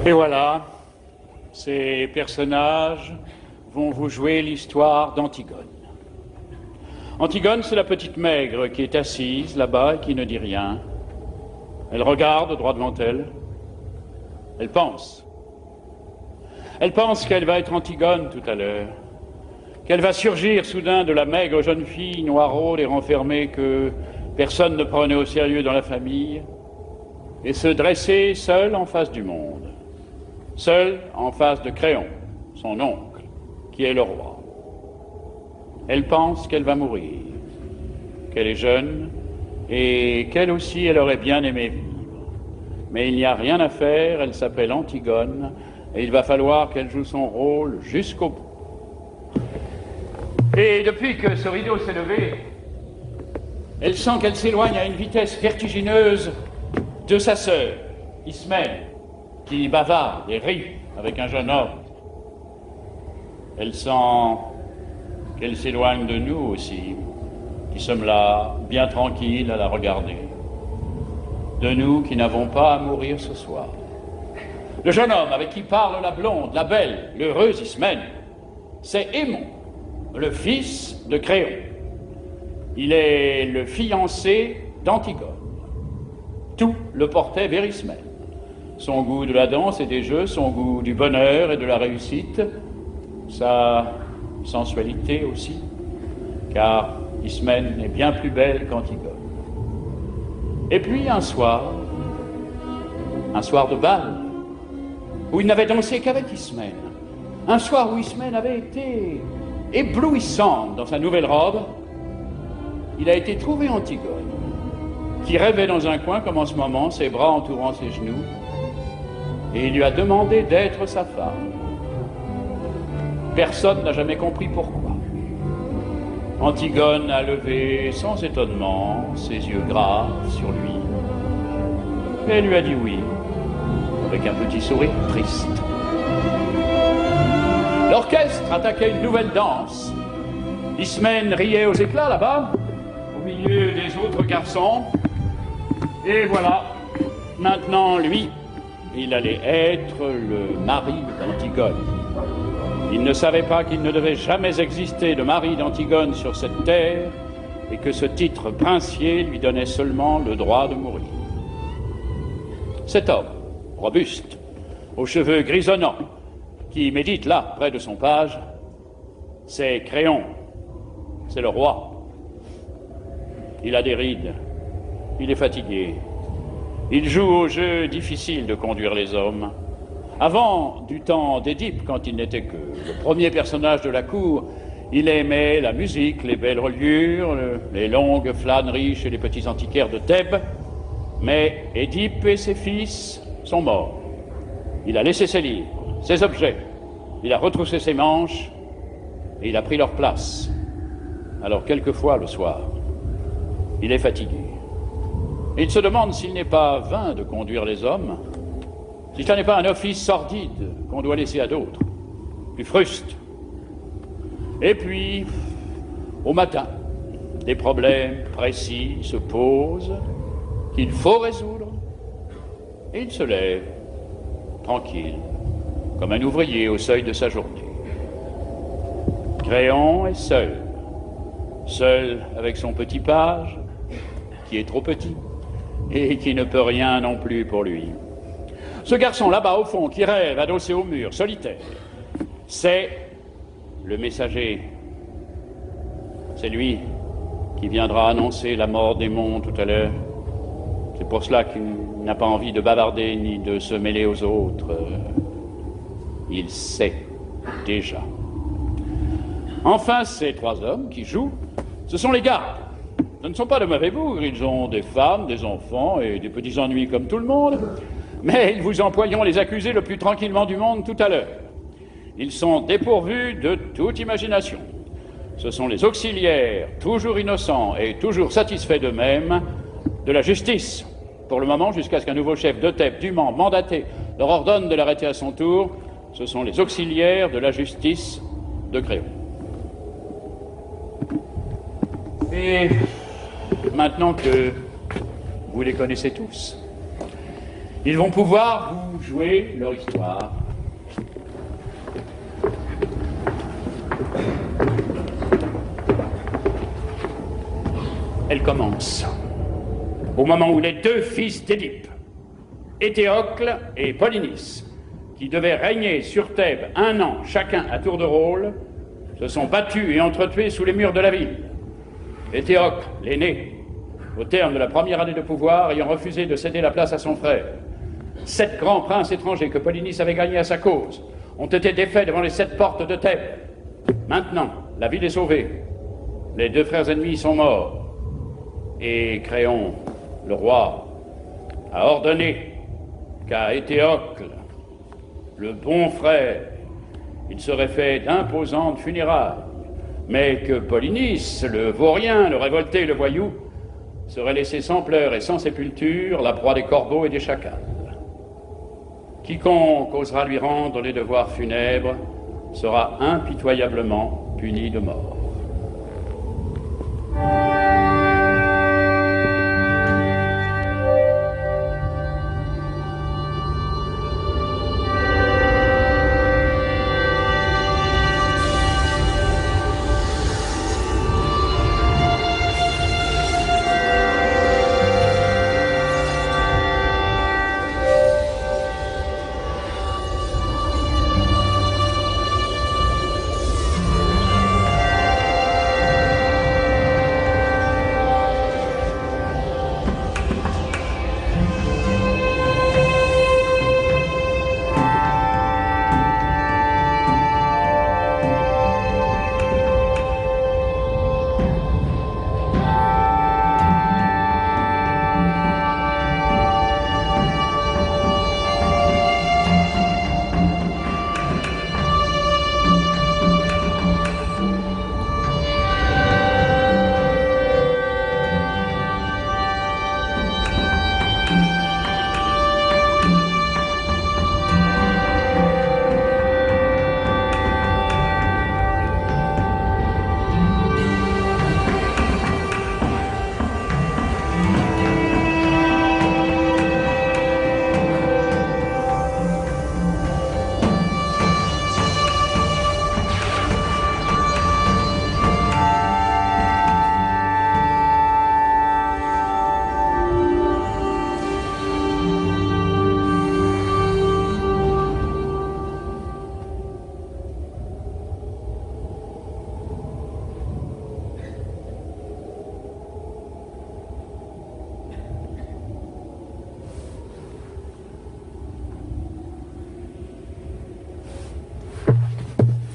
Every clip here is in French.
Et voilà, ces personnages vont vous jouer l'histoire d'Antigone. Antigone, c'est la petite maigre qui est assise là-bas et qui ne dit rien. Elle regarde droit devant elle. Elle pense. Elle pense qu'elle va être Antigone tout à l'heure, qu'elle va surgir soudain de la maigre jeune fille noiraude et renfermée que personne ne prenait au sérieux dans la famille, et se dresser seule en face du monde, seule en face de Créon, son oncle, qui est le roi. Elle pense qu'elle va mourir, qu'elle est jeune, et qu'elle aussi, elle aurait bien aimé vivre. Mais il n'y a rien à faire, elle s'appelle Antigone, et il va falloir qu'elle joue son rôle jusqu'au bout. Et depuis que ce rideau s'est levé, elle sent qu'elle s'éloigne à une vitesse vertigineuse de sa sœur, Ismène, qui bavarde et rit avec un jeune homme. Elle sent qu'elle s'éloigne de nous aussi, qui sommes là, bien tranquilles à la regarder. De nous qui n'avons pas à mourir ce soir. Le jeune homme avec qui parle la blonde, la belle, l'heureuse Ismène, c'est Aimon, le fils de Créon. Il est le fiancé d'Antigone. Tout le portait vers Ismène. Son goût de la danse et des jeux, son goût du bonheur et de la réussite, sa sensualité aussi, car Ismène est bien plus belle qu'Antigone. Et puis un soir de bal, où il n'avait dansé qu'avec Ismène, un soir où Ismène avait été éblouissante dans sa nouvelle robe, il a été trouvé Antigone, qui rêvait dans un coin comme en ce moment, ses bras entourant ses genoux, et il lui a demandé d'être sa femme. Personne n'a jamais compris pourquoi. Antigone a levé sans étonnement ses yeux graves sur lui, et elle lui a dit oui, avec un petit sourire triste. L'orchestre attaquait une nouvelle danse. Ismène riait aux éclats là-bas, au milieu des autres garçons. Et voilà, maintenant lui, il allait être le mari d'Antigone. Il ne savait pas qu'il ne devait jamais exister de mari d'Antigone sur cette terre et que ce titre princier lui donnait seulement le droit de mourir. Cet homme, robuste, aux cheveux grisonnants, qui médite là, près de son page, c'est Créon, c'est le roi. Il a des rides, il est fatigué. Il joue au jeu difficile de conduire les hommes. Avant, du temps d'Édipe, quand il n'était que le premier personnage de la cour, il aimait la musique, les belles reliures, les longues flâneries chez les petits antiquaires de Thèbes. Mais Édipe et ses fils sont morts. Il a laissé ses livres, ses objets, il a retroussé ses manches et il a pris leur place. Alors quelquefois, le soir, il est fatigué. Et il se demande s'il n'est pas vain de conduire les hommes, si ce n'est pas un office sordide qu'on doit laisser à d'autres, plus fruste. Et puis, au matin, des problèmes précis se posent qu'il faut résoudre, et il se lève, tranquille, comme un ouvrier au seuil de sa journée. Créon est seul avec son petit page, qui est trop petit, et qui ne peut rien non plus pour lui. Ce garçon là-bas au fond, qui rêve, adossé au mur, solitaire, c'est le messager. C'est lui qui viendra annoncer la mort d'Aimon tout à l'heure. C'est pour cela qu'il n'a pas envie de bavarder ni de se mêler aux autres. Il sait déjà. Enfin, ces trois hommes qui jouent, ce sont les gardes. Ce ne sont pas de mauvais bougres, ils ont des femmes, des enfants et des petits ennuis comme tout le monde. Mais ils vous emploieront les accusés le plus tranquillement du monde tout à l'heure. Ils sont dépourvus de toute imagination. Ce sont les auxiliaires, toujours innocents et toujours satisfaits d'eux-mêmes, de la justice, pour le moment, jusqu'à ce qu'un nouveau chef de Thèbes, dûment mandaté, leur ordonne de l'arrêter à son tour. Ce sont les auxiliaires de la justice de Créon. Et maintenant que vous les connaissez tous, Ils vont pouvoir vous jouer leur histoire. Elle commence au moment où les deux fils d'Édipe, Éthéocle et Polynice, qui devaient régner sur Thèbes 1 an chacun à tour de rôle, se sont battus et entretués sous les murs de la ville. Éthéocle, l'aîné, au terme de la première année de pouvoir, ayant refusé de céder la place à son frère. 7 grands princes étrangers que Polynice avait gagnés à sa cause ont été défaits devant les 7 portes de Thèbes. Maintenant, la ville est sauvée. Les 2 frères ennemis sont morts. Et Créon, le roi, a ordonné qu'à Éthéocle, le bon frère, il serait fait d'imposantes funérailles, mais que Polynice, le vaurien, le révolté, le voyou, serait laissé sans pleurs et sans sépulture, la proie des corbeaux et des chacals. Quiconque osera lui rendre les devoirs funèbres sera impitoyablement puni de mort.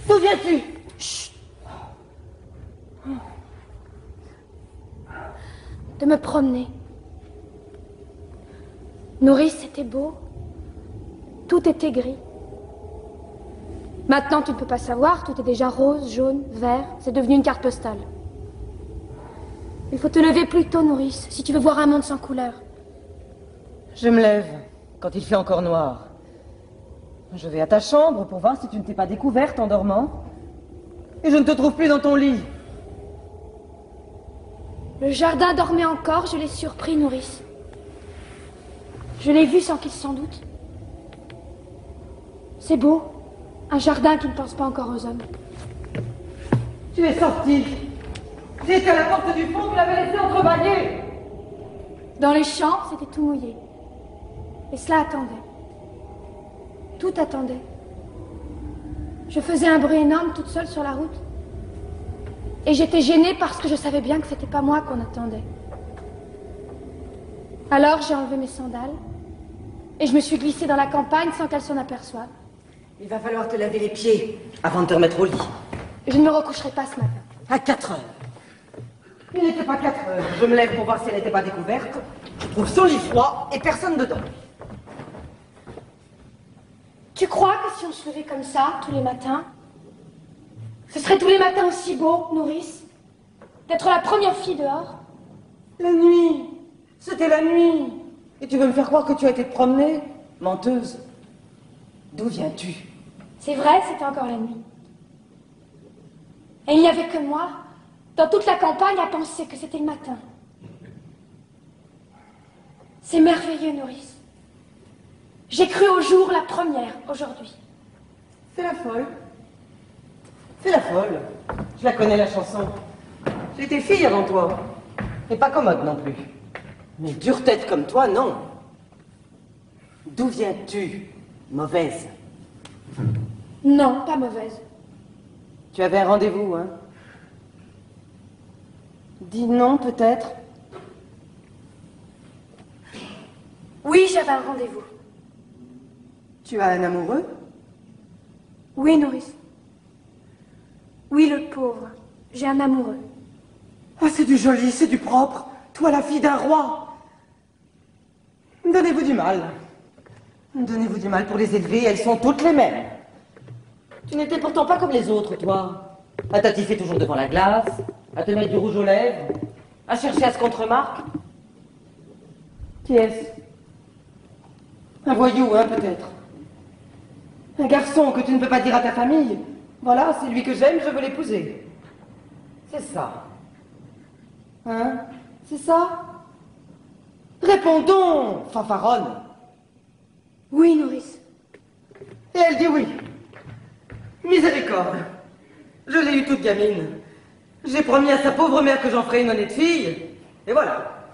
Souviens-tu? Chut. De me promener. Nourrice, c'était beau. Tout était gris. Maintenant, tu ne peux pas savoir, tout est déjà rose, jaune, vert. C'est devenu une carte postale. Il faut te lever plus tôt, Nourrice, si tu veux voir un monde sans couleur. Je me lève quand il fait encore noir. Je vais à ta chambre pour voir si tu ne t'es pas découverte en dormant. Et je ne te trouve plus dans ton lit. Le jardin dormait encore, je l'ai surpris, Nourrice. Je l'ai vu sans qu'il s'en doute. C'est beau, un jardin qui ne pense pas encore aux hommes. Tu es sortie. Tu étais à la porte du fond, tu l'avais laissé entrebâillée. Dans les champs, c'était tout mouillé. Et cela attendait. Tout attendait. Je faisais un bruit énorme toute seule sur la route. Et j'étais gênée parce que je savais bien que c'était pas moi qu'on attendait. Alors j'ai enlevé mes sandales et je me suis glissée dans la campagne sans qu'elle s'en aperçoive. Il va falloir te laver les pieds avant de te remettre au lit. Je ne me recoucherai pas ce matin. À 4 heures. Il n'était pas 4 heures. Je me lève pour voir si elle n'était pas découverte. Je trouve son lit froid et personne dedans. Tu crois que si on se levait comme ça, tous les matins, ce serait tous les matins aussi beau, Nourrice, d'être la première fille dehors? La nuit. C'était la nuit. Et tu veux me faire croire que tu as été te promener? Menteuse. D'où viens-tu? C'est vrai, c'était encore la nuit. Et il n'y avait que moi, dans toute la campagne, à penser que c'était le matin. C'est merveilleux, Nourrice. J'ai cru au jour la première, aujourd'hui. Fais la folle. Fais la folle. Je la connais, la chanson. J'ai été fille avant toi. Et pas commode non plus. Mais dure tête comme toi, non. D'où viens-tu, mauvaise? Non, pas mauvaise. Tu avais un rendez-vous, hein? Dis non, peut-être. Oui, j'avais un rendez-vous. Tu as un amoureux? Oui, nourrice. Oui, le pauvre. J'ai un amoureux. Ah, c'est du joli, c'est du propre. Toi, la fille d'un roi. Donnez-vous du mal. Donnez-vous du mal pour les élever, elles sont toutes les mêmes. Tu n'étais pourtant pas comme les autres, toi. À t'attiffer toujours devant la glace, à te mettre du rouge aux lèvres, à chercher à ce qu'on te remarque. Qui est-ce? Un voyou, hein, peut-être. Un garçon que tu ne peux pas dire à ta famille. Voilà, c'est lui que j'aime, je veux l'épouser. C'est ça. Hein? C'est ça? Réponds donc, fanfaronne. Oui, nourrice. Et elle dit oui. Miséricorde. Je l'ai eue toute gamine. J'ai promis à sa pauvre mère que j'en ferais une honnête fille. Et voilà.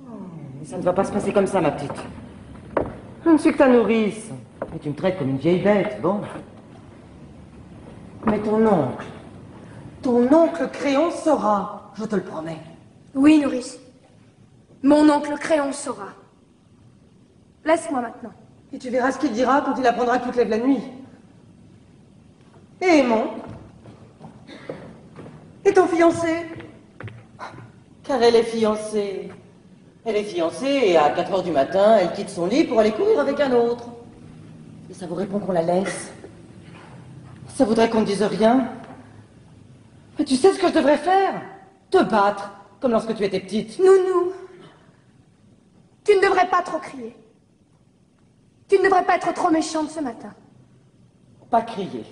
Oh, mais ça ne va pas se passer comme ça, ma petite. Je ne suis que ta nourrice. Et tu me traites comme une vieille bête, bon. Mais ton oncle Créon saura, je te le promets. Oui, nourrice. Mon oncle Créon saura. Laisse-moi maintenant. Et tu verras ce qu'il dira quand il apprendra que tu te lèves la nuit. Et Aimon? Et ton fiancé? Car elle est fiancée. Elle est fiancée et à 4 heures du matin, elle quitte son lit pour aller courir avec un autre. Et ça vous répond qu'on la laisse. Ça voudrait qu'on ne dise rien. Mais tu sais ce que je devrais faire? Te battre, comme lorsque tu étais petite. Nounou, tu ne devrais pas trop crier. Tu ne devrais pas être trop méchante ce matin. Pas crier.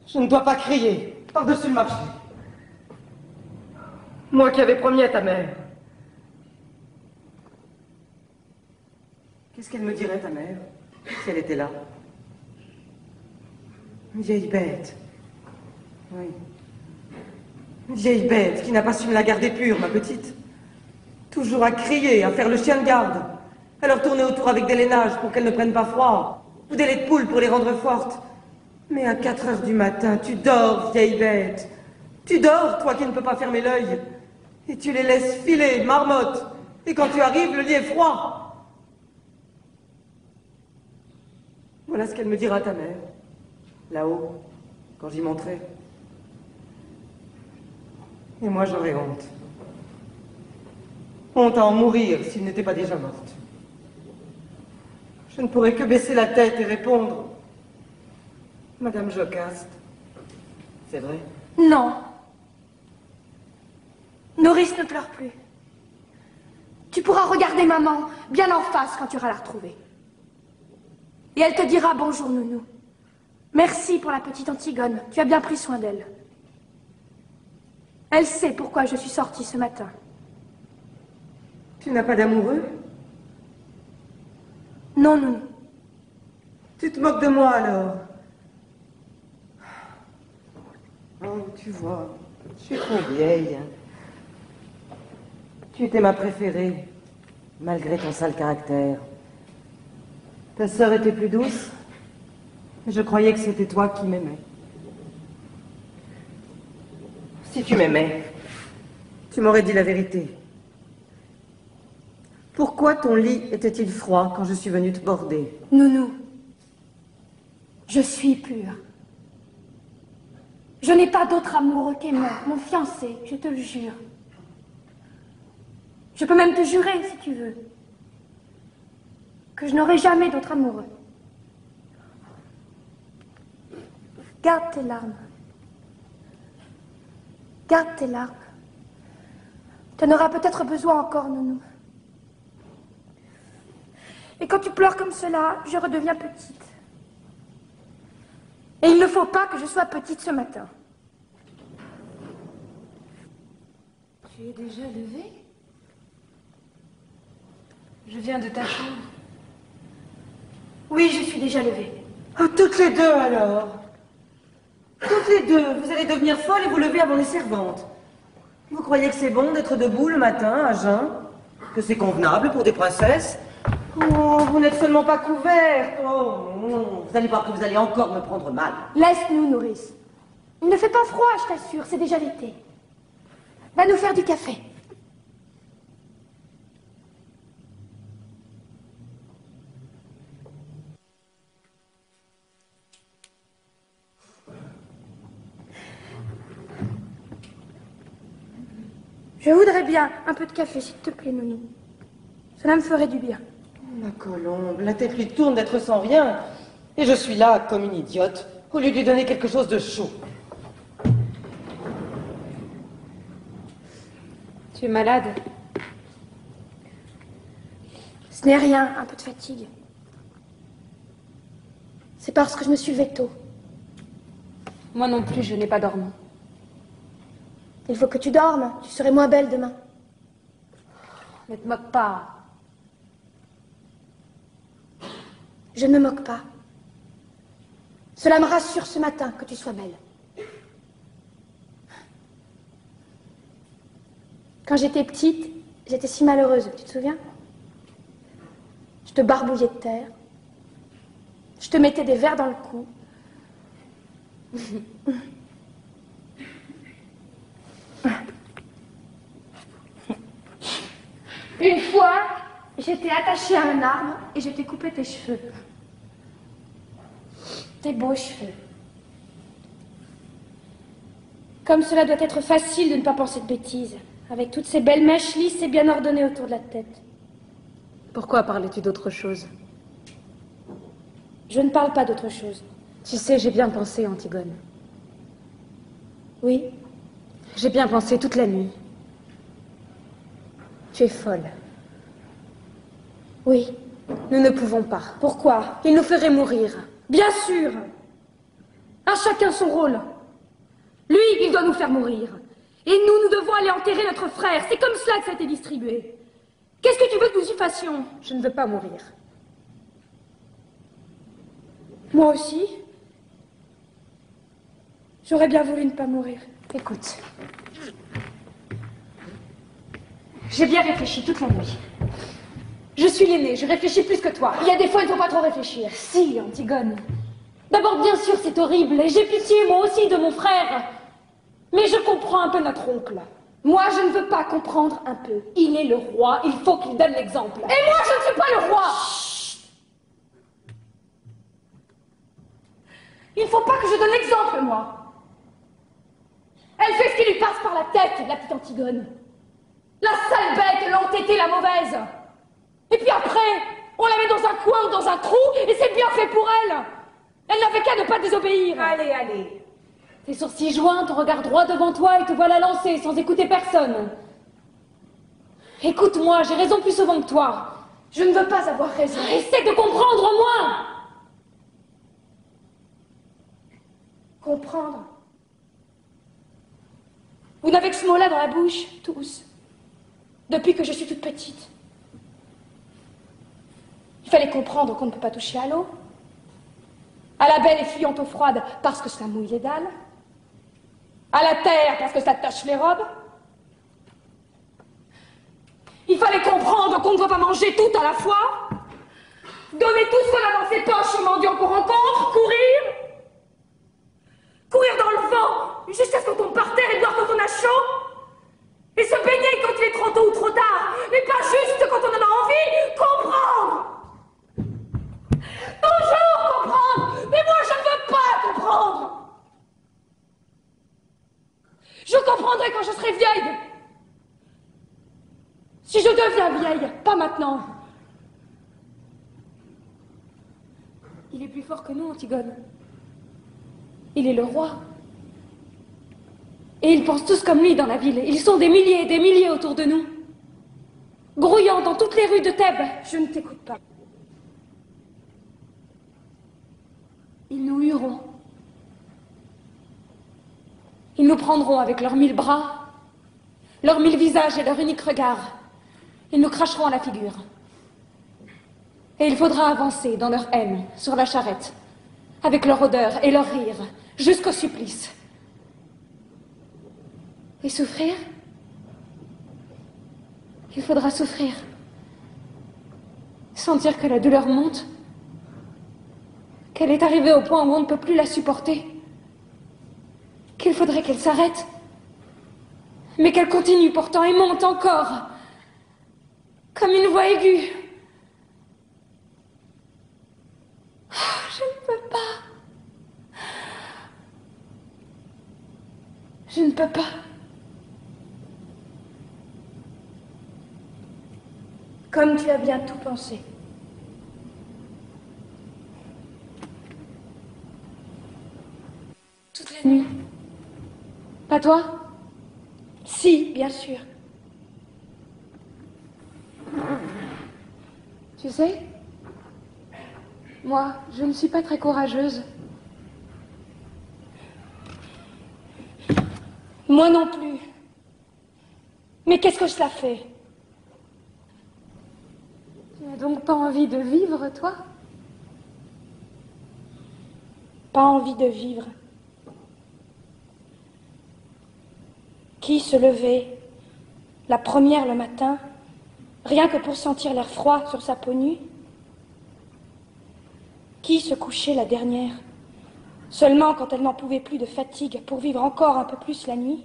Je ne dois pas crier par-dessus le marché. Moi qui avais promis à ta mère. Qu'est-ce qu'elle me dirait, ta mère, si elle était là? Une vieille bête. Oui. Une vieille bête qui n'a pas su me la garder pure, ma petite. Toujours à crier, à faire le chien de garde. À leur tourner autour avec des lainages pour qu'elles ne prennent pas froid. Ou des laits de poule pour les rendre fortes. Mais à 4 heures du matin, tu dors, vieille bête. Tu dors, toi qui ne peux pas fermer l'œil. Et tu les laisses filer, marmotte. Et quand tu arrives, le lit est froid. Voilà ce qu'elle me dira, ta mère. Là-haut, quand j'y monterai. Et moi, j'aurais honte. Honte à en mourir s'il n'était pas déjà morte. Je ne pourrais que baisser la tête et répondre. Madame Jocaste, c'est vrai? Non. Nourrice ne pleure plus. Tu pourras regarder maman bien en face quand tu iras la retrouver. Et elle te dira bonjour, nounou. Merci pour la petite Antigone. Tu as bien pris soin d'elle. Elle sait pourquoi je suis sortie ce matin. Tu n'as pas d'amoureux? Non, nounou. Tu te moques de moi alors? Oh, tu vois, je suis trop vieille. Tu étais ma préférée, malgré ton sale caractère. Ta sœur était plus douce, et je croyais que c'était toi qui m'aimais. Si tu m'aimais, tu m'aurais dit la vérité. Pourquoi ton lit était-il froid quand je suis venue te border? Nounou, je suis pure. Je n'ai pas d'autre amoureux qu'Aimon, mon fiancé, je te le jure. Je peux même te jurer, si tu veux, que je n'aurai jamais d'autre amoureux. Garde tes larmes. Garde tes larmes. Tu en auras peut-être besoin encore, nounou. Et quand tu pleures comme cela, je redeviens petite. Et il ne faut pas que je sois petite ce matin. Tu es déjà levée? Je viens de ta chambre. Oui, je suis déjà levée. Oh, toutes les deux alors. Toutes les deux. Vous allez devenir folles et vous lever avant les servantes. Vous croyez que c'est bon d'être debout le matin à jeun? Que c'est convenable pour des princesses? Oh, vous n'êtes seulement pas couvertes. Oh non, vous allez voir que vous allez encore me prendre mal. Laisse-nous, nourrice. Il ne fait pas froid, je t'assure, c'est déjà l'été. Va nous faire du café. Je voudrais bien un peu de café, s'il te plaît, Nounou. Cela me ferait du bien. Ma Colombe, la tête lui tourne d'être sans rien. Et je suis là, comme une idiote, au lieu de lui donner quelque chose de chaud. Tu es malade? Ce n'est rien, un peu de fatigue. C'est parce que je me suis levée tôt. Moi non plus, je n'ai pas dormi. Il faut que tu dormes, tu serais moins belle demain. Ne te moque pas. Je ne me moque pas. Cela me rassure ce matin que tu sois belle. Quand j'étais petite, j'étais si malheureuse, tu te souviens? Je te barbouillais de terre. Je te mettais des vers dans le cou. Une fois, j'étais attachée à un arbre et je t'ai coupé tes cheveux. Tes beaux cheveux. Comme cela doit être facile de ne pas penser de bêtises, avec toutes ces belles mèches lisses et bien ordonnées autour de la tête. Pourquoi parlais-tu d'autre chose? Je ne parle pas d'autre chose. Tu sais, j'ai bien pensé, Antigone. Oui? J'ai bien pensé toute la nuit. Tu es folle. Oui. Nous ne pouvons pas. Pourquoi? Il nous ferait mourir. Bien sûr! À chacun son rôle. Lui, il doit nous faire mourir. Et nous, nous devons aller enterrer notre frère. C'est comme cela que ça a été distribué. Qu'est-ce que tu veux que nous y fassions? Je ne veux pas mourir. Moi aussi. J'aurais bien voulu ne pas mourir. Écoute. J'ai bien réfléchi toute la nuit. Je suis l'aînée, je réfléchis plus que toi. Il y a des fois, il ne faut pas trop réfléchir. Si, Antigone. D'abord, bien sûr, c'est horrible, et j'ai pitié, moi aussi, de mon frère. Mais je comprends un peu notre oncle. Moi, je ne veux pas comprendre un peu. Il est le roi, il faut qu'il donne l'exemple. Et moi, je ne suis pas le roi! Chut. Il ne faut pas que je donne l'exemple, moi. Elle fait ce qui lui passe par la tête, la petite Antigone. La sale bête, l'entêtée, la mauvaise. Et puis après, on la met dans un coin ou dans un trou, et c'est bien fait pour elle. Elle n'avait qu'à ne pas désobéir. Allez, allez. Tes sourcils joints, ton regard droit devant toi et te voilà lancé sans écouter personne. Écoute-moi, j'ai raison plus souvent que toi. Je ne veux pas avoir raison. Essaie de comprendre au moins. Comprendre? Vous n'avez que ce mot-là dans la bouche, tous. Depuis que je suis toute petite. Il fallait comprendre qu'on ne peut pas toucher à l'eau. À la belle et fuyante eau froide parce que ça mouille les dalles. À la terre parce que ça tache les robes. Il fallait comprendre qu'on ne doit pas manger tout à la fois. Donner tout ce qu'on a dans ses poches aux mendiants qu'on rencontre. Courir. Courir dans le vent jusqu'à ce qu'on tombe par terre et boire quand on a chaud. Et se baigner quand il est trop tôt ou trop tard. Mais pas juste quand on en a envie. Comprendre. Toujours comprendre. Mais moi, je ne veux pas comprendre. Je comprendrai quand je serai vieille. Si je deviens vieille, pas maintenant. Il est plus fort que nous, Antigone. Il est le roi. Et ils pensent tous comme lui dans la ville. Ils sont des milliers et des milliers autour de nous. Grouillant dans toutes les rues de Thèbes. Je ne t'écoute pas. Ils nous hueront. Ils nous prendront avec leurs 1000 bras, leurs 1000 visages et leur unique regard. Ils nous cracheront à la figure. Et il faudra avancer dans leur haine, sur la charrette, avec leur odeur et leur rire, jusqu'au supplice. Et souffrir? Il faudra souffrir. Sentir que la douleur monte, qu'elle est arrivée au point où on ne peut plus la supporter, qu'il faudrait qu'elle s'arrête, mais qu'elle continue pourtant et monte encore, comme une voix aiguë. Oh, je ne peux pas. Je ne peux pas. Comme tu as bien tout pensé. Toute la nuit. Pas toi? Si, bien sûr. Tu sais, moi, je ne suis pas très courageuse. Moi non plus. Mais qu'est-ce que cela fait? Tu n'as donc pas envie de vivre, toi? Pas envie de vivre. Qui se levait, la première le matin, rien que pour sentir l'air froid sur sa peau nue? Qui se couchait la dernière, seulement quand elle n'en pouvait plus de fatigue pour vivre encore un peu plus la nuit?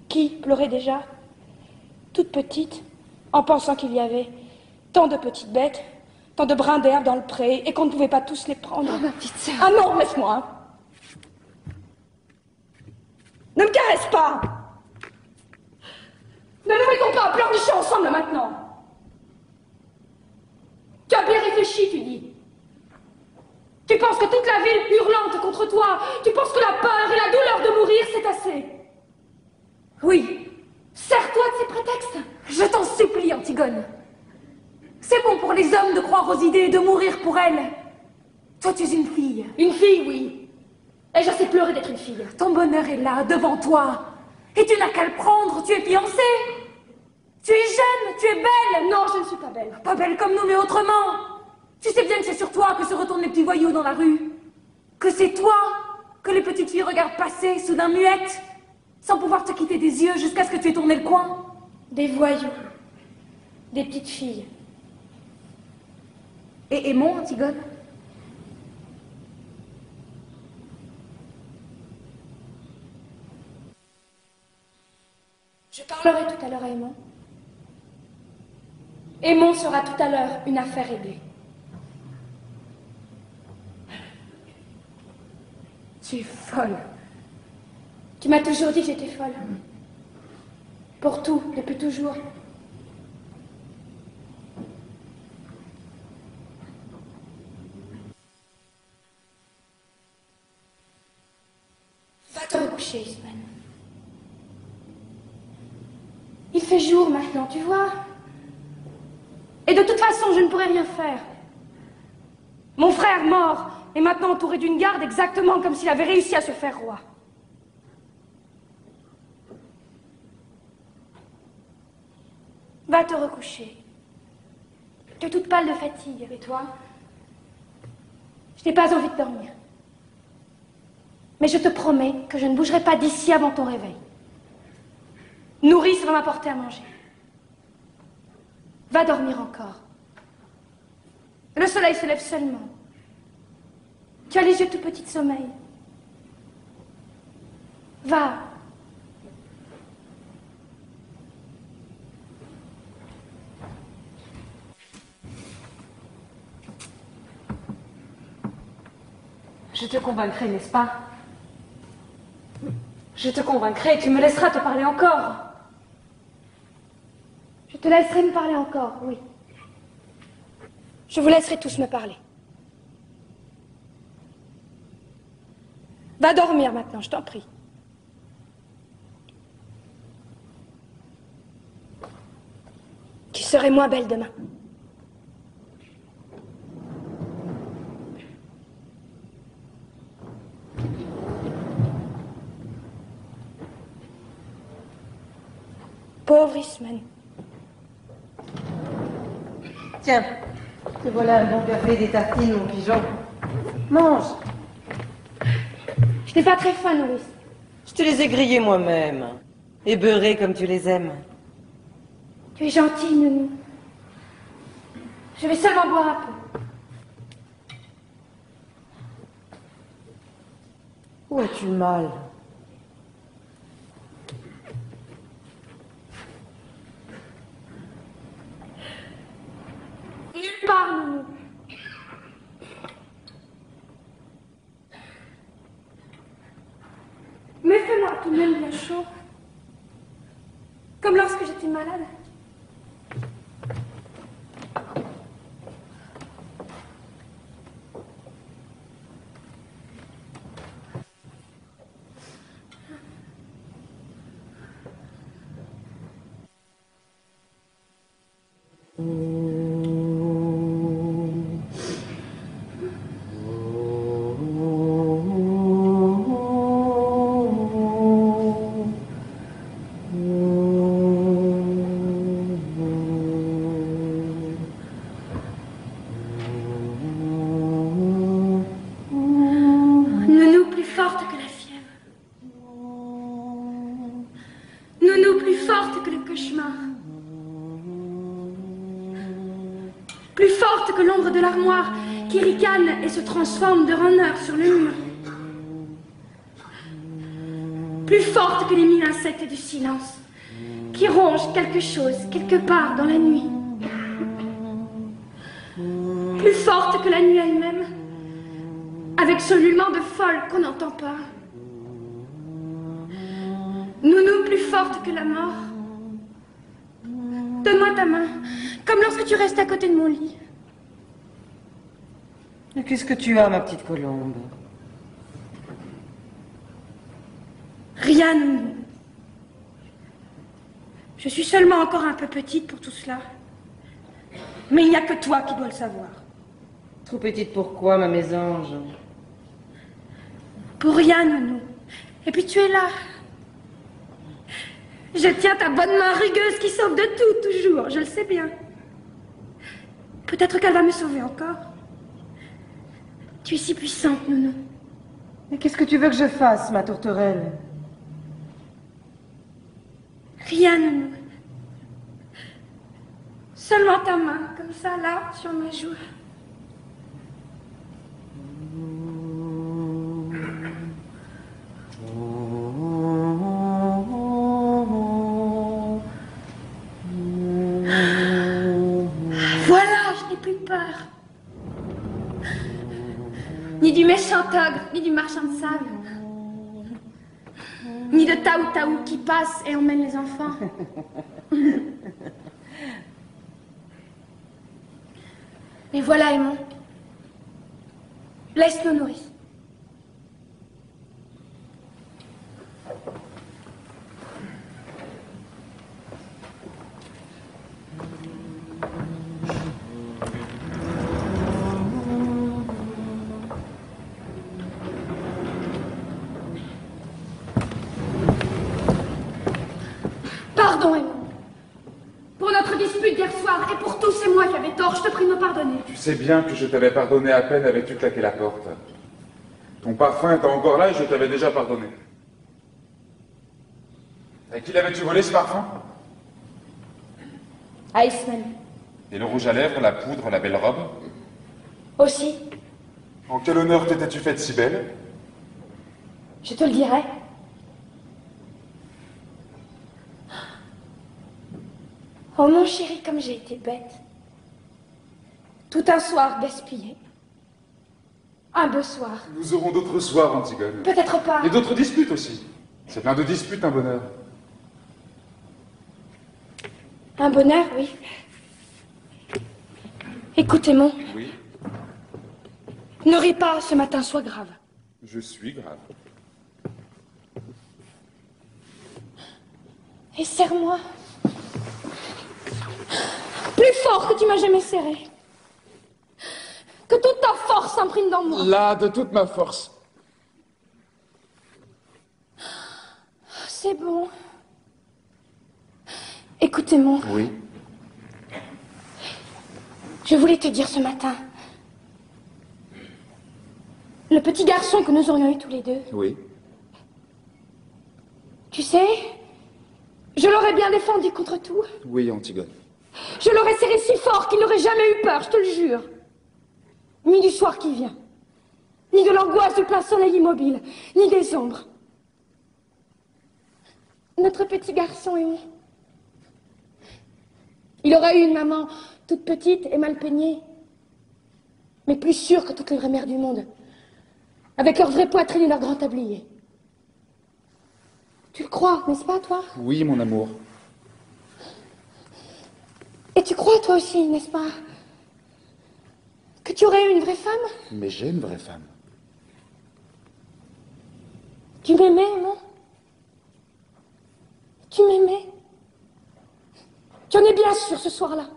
Qui pleurait déjà, toute petite, en pensant qu'il y avait tant de petites bêtes, tant de brins d'herbe dans le pré, et qu'on ne pouvait pas tous les prendre? Oh, ma petite sœur. Ah non, laisse-moi. Ne me caresse pas. Ne nous mettons pas à pleurnicher ensemble maintenant. Tu as bien réfléchi, tu dis. Tu penses que toute la ville hurlante contre toi, tu penses que la peur et la douleur de mourir, c'est assez. Oui, sers-toi de ces prétextes. Je t'en supplie, Antigone. C'est bon pour les hommes de croire aux idées et de mourir pour elles. Toi, tu es une fille. Une fille, oui. Et je sais pleurer d'être une fille. Ton bonheur est là, devant toi. Et tu n'as qu'à le prendre, tu es fiancée. Tu es jeune, tu es belle. Non, je ne suis pas belle. Pas belle comme nous, mais autrement. Tu sais bien que c'est sur toi que se retournent les petits voyous dans la rue. Que c'est toi que les petites filles regardent passer, soudain muettes, sans pouvoir te quitter des yeux jusqu'à ce que tu aies tourné le coin. Des voyous. Des petites filles. Et aimons, Antigone. Je parlerai tout à l'heure à Aimon. Aimon sera tout à l'heure une affaire réglée. Tu es folle. Tu m'as toujours dit que j'étais folle. Pour tout, depuis toujours. Va te recoucher, Ismène. Il fait jour maintenant, tu vois. Et de toute façon, je ne pourrai rien faire. Mon frère mort est maintenant entouré d'une garde exactement comme s'il avait réussi à se faire roi. Va te recoucher. Tu es toute pâle de fatigue. Et toi? Je n'ai pas envie de dormir. Mais je te promets que je ne bougerai pas d'ici avant ton réveil. Nourrice va m'apporter à manger. Va dormir encore. Le soleil se lève seulement. Tu as les yeux tout petits de sommeil. Va. Je te convaincrai, n'est-ce pas? Je te convaincrai, tu me laisseras te parler encore. Je te laisserai me parler encore, oui. Je vous laisserai tous me parler. Va dormir maintenant, je t'en prie. Tu serais moins belle demain. Pauvre Ismène. Tiens, te voilà un bon café et des tartines, mon pigeon. Mange. Je n'ai pas très faim, nourrice. Je te les ai grillés moi-même. Et beurrés comme tu les aimes. Tu es gentille, Nounou. Je vais seulement boire un peu. Où as-tu mal? Nulle part, Nounou. Mais fais-moi tout de même bien chaud. Comme lorsque j'étais malade. Nounou plus forte que la fièvre. Nounou plus forte que le cauchemar. Plus forte que l'ombre de l'armoire qui ricane et se transforme de renard sur le mur. Plus forte que les 1000 insectes du silence qui rongent quelque chose quelque part dans la nuit. Plus forte que la nuit elle-même, avec ce ululement de folle qu'on n'entend pas. Nounou plus forte que la mort. Donne-moi ta main, comme lorsque tu restes à côté de mon lit. Mais qu'est-ce que tu as, ma petite colombe? Rien, Nounou. Je suis seulement encore un peu petite pour tout cela. Mais il n'y a que toi qui dois le savoir. Trop petite pour quoi, ma mésange? Pour rien, Nounou. Et puis tu es là. Je tiens ta bonne main rugueuse qui sauve de tout, toujours. Je le sais bien. Peut-être qu'elle va me sauver encore. Tu es si puissante, Nounou. Mais qu'est-ce que tu veux que je fasse, ma tourterelle? Rien, Nounou. Seulement ta main, comme ça, là, sur ma joue. Voilà, je n'ai plus peur. Ni du méchant ogre, ni du marchand de sable. Ni de Taou-Taou qui passe et emmène les enfants. Et voilà, Aimon. Laisse-nous nourrir. Pardon, Aimon. Pour notre dispute d'hier soir et pour tout, c'est moi qui avais tort. Je te prie de me pardonner. Tu sais bien que je t'avais pardonné à peine avais-tu claqué la porte. Ton parfum était encore là et je t'avais déjà pardonné. À qui l'avais-tu volé ce parfum? À Ismaël. Et le rouge à lèvres, la poudre, la belle robe? Aussi. En quel honneur t'étais-tu faite si belle? Je te le dirai. Oh mon chéri, comme j'ai été bête. Tout un soir gaspillé. Un beau soir. Nous aurons d'autres soirs, Antigone. Peut-être pas. Et d'autres disputes aussi. C'est plein de disputes, un bonheur. Un bonheur, oui. Écoute, Aimon. Oui, Ne ris pas, ce matin, sois grave. je suis grave. Et serre-moi. Plus fort que tu m'as jamais serré. Que toute ta force s'imprime dans moi. Là, de toute ma force. C'est bon. Écoute, Aimon. Oui. Je voulais te dire ce matin. Le petit garçon que nous aurions eu tous les deux. Oui. Tu sais, je l'aurais bien défendu contre tout. Oui, Antigone. Je l'aurais serré si fort qu'il n'aurait jamais eu peur, je te le jure. Ni du soir qui vient, ni de l'angoisse du plein soleil immobile, ni des ombres. Notre petit garçon aimé. Il aurait eu une maman toute petite et mal peignée, mais plus sûre que toutes les vraies mères du monde, avec leur vraie poitrine et leur grand tablier. Tu le crois, n'est-ce pas, toi? Oui, mon amour. Et tu crois, toi aussi, n'est-ce pas, que tu aurais eu une vraie femme? Mais j'ai une vraie femme. Tu m'aimais, non? Tu m'aimais? Tu en es bien sûr ce soir-là?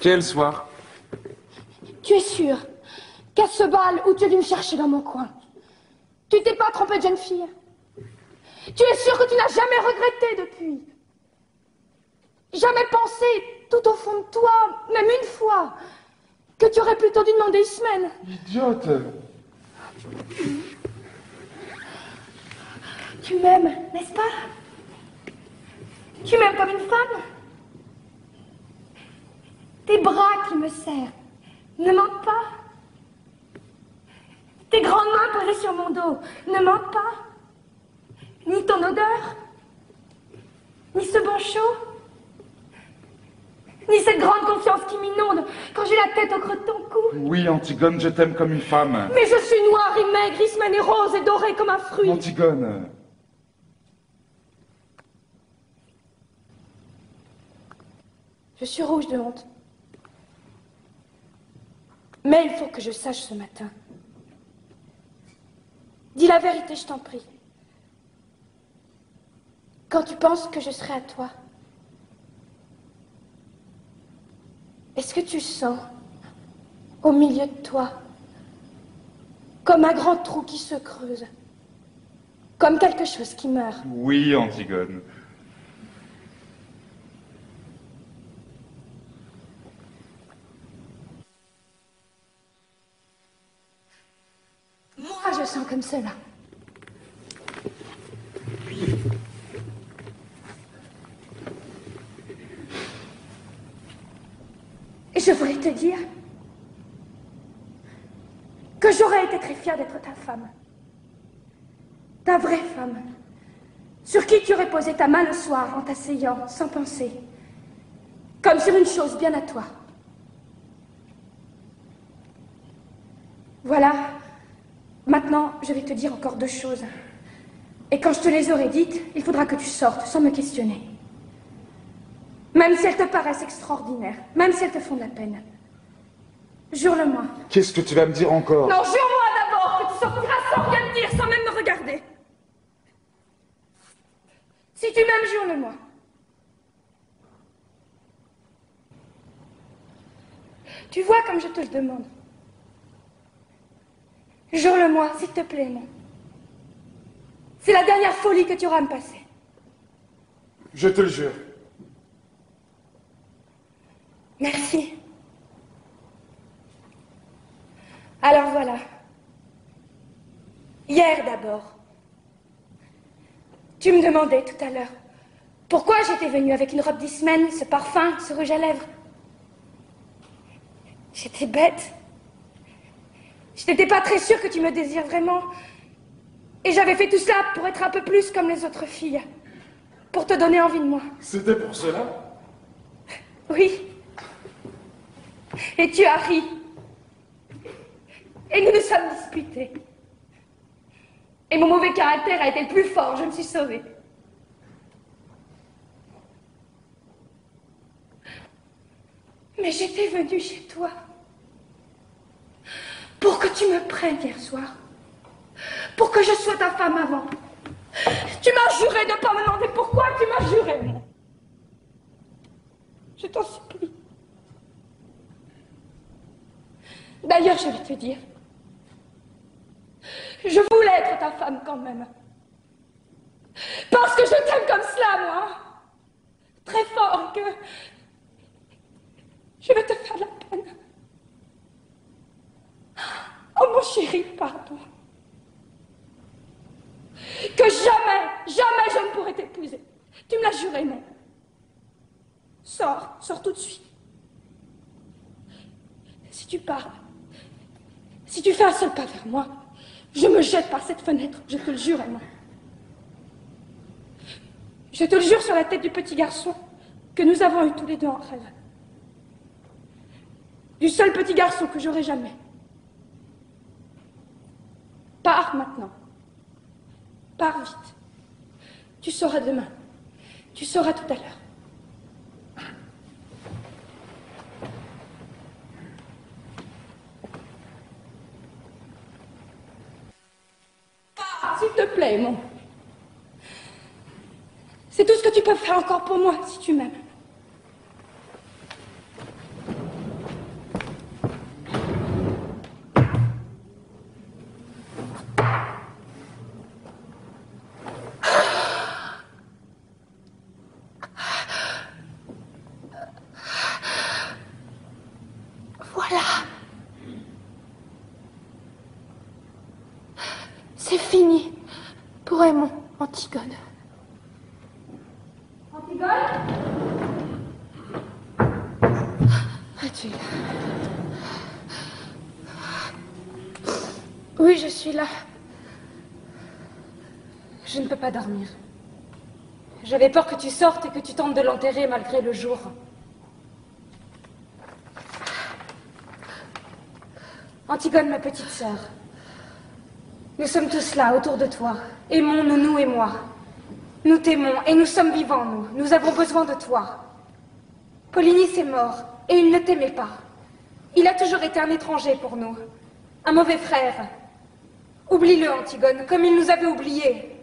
Quel soir? Tu es sûr qu'à ce bal où tu es dû me chercher dans mon coin, tu t'es pas trompé de jeune fille? Tu es sûr que tu n'as jamais regretté depuis? Jamais pensé, tout au fond de toi, même une fois, que tu aurais plutôt dû demander Ismène? Idiote! Tu m'aimes, n'est-ce pas? Tu m'aimes comme une femme? Tes bras qui me serrent ne mentent pas? Tes grandes mains posées sur mon dos ne mentent pas? Ni ton odeur? Ni ce bon chaud? Ni cette grande confiance qui m'inonde quand j'ai la tête au creux de ton cou? Oui, Antigone, je t'aime comme une femme. Mais je suis noire et maigre, Ismène est rose et dorée comme un fruit. Antigone. Je suis rouge de honte. Mais il faut que je sache ce matin. Dis la vérité, je t'en prie. Quand tu penses que je serai à toi, est-ce que tu sens, au milieu de toi, comme un grand trou qui se creuse, comme quelque chose qui meurt? Oui, Antigone. Moi, je sens comme cela. Et je voulais te dire que j'aurais été très fière d'être ta femme. Ta vraie femme. Sur qui tu aurais posé ta main le soir en t'asseyant, sans penser. Comme sur une chose bien à toi. Voilà. Maintenant, je vais te dire encore 2 choses. Et quand je te les aurai dites, il faudra que tu sortes sans me questionner. Même si elles te paraissent extraordinaires, même si elles te font de la peine. Jure-le-moi. Qu'est-ce que tu vas me dire encore? Non, jure-moi d'abord que tu sortiras sans rien me dire, sans même me regarder. Si tu m'aimes, jure-le-moi. Tu vois comme je te le demande. Jure-le-moi, s'il te plaît, non. C'est la dernière folie que tu auras à me passer. Je te le jure. Merci. Alors voilà. Hier d'abord. Tu me demandais tout à l'heure pourquoi j'étais venue avec une robe d'Ismène, ce parfum, ce rouge à lèvres. J'étais bête. Je n'étais pas très sûre que tu me désires vraiment. Et j'avais fait tout cela pour être un peu plus comme les autres filles. Pour te donner envie de moi. C'était pour cela? Oui. Et tu as ri. Et nous nous sommes disputés. Et mon mauvais caractère a été le plus fort, je me suis sauvée. Mais j'étais venue chez toi pour que tu me prennes hier soir. Pour que je sois ta femme avant. Tu m'as juré de ne pas me demander pourquoi tu m'as juré. Je t'en supplie. D'ailleurs, je vais te dire. Je voulais être ta femme quand même. Parce que je t'aime comme cela, moi. très fort et que je vais te faire de la peine. Oh mon chéri, pardon. Que jamais, jamais je ne pourrai t'épouser. Tu me l'as juré, non? Sors, sors tout de suite. Si tu pars, si tu fais un seul pas vers moi, je me jette par cette fenêtre, je te le jure, Emma. Je te le jure sur la tête du petit garçon que nous avons eu tous les deux en rêve. Du seul petit garçon que j'aurai jamais. Pars maintenant. Pars vite. Tu sauras demain. Tu sauras tout à l'heure. Pars, s'il te plaît, mon. C'est tout ce que tu peux faire encore pour moi, si tu m'aimes. Voilà. C'est fini pour Aimon, Antigone. Antigone? Es-tu là? Oui, je suis là. Je ne peux pas dormir. J'avais peur que tu sortes et que tu tentes de l'enterrer malgré le jour. Antigone, ma petite sœur, nous sommes tous là, autour de toi. Aimons-nous, nous et moi. Nous t'aimons et nous sommes vivants, nous. Nous avons besoin de toi. Polynice est mort et il ne t'aimait pas. Il a toujours été un étranger pour nous. Un mauvais frère. Oublie-le, Antigone, comme il nous avait oubliés.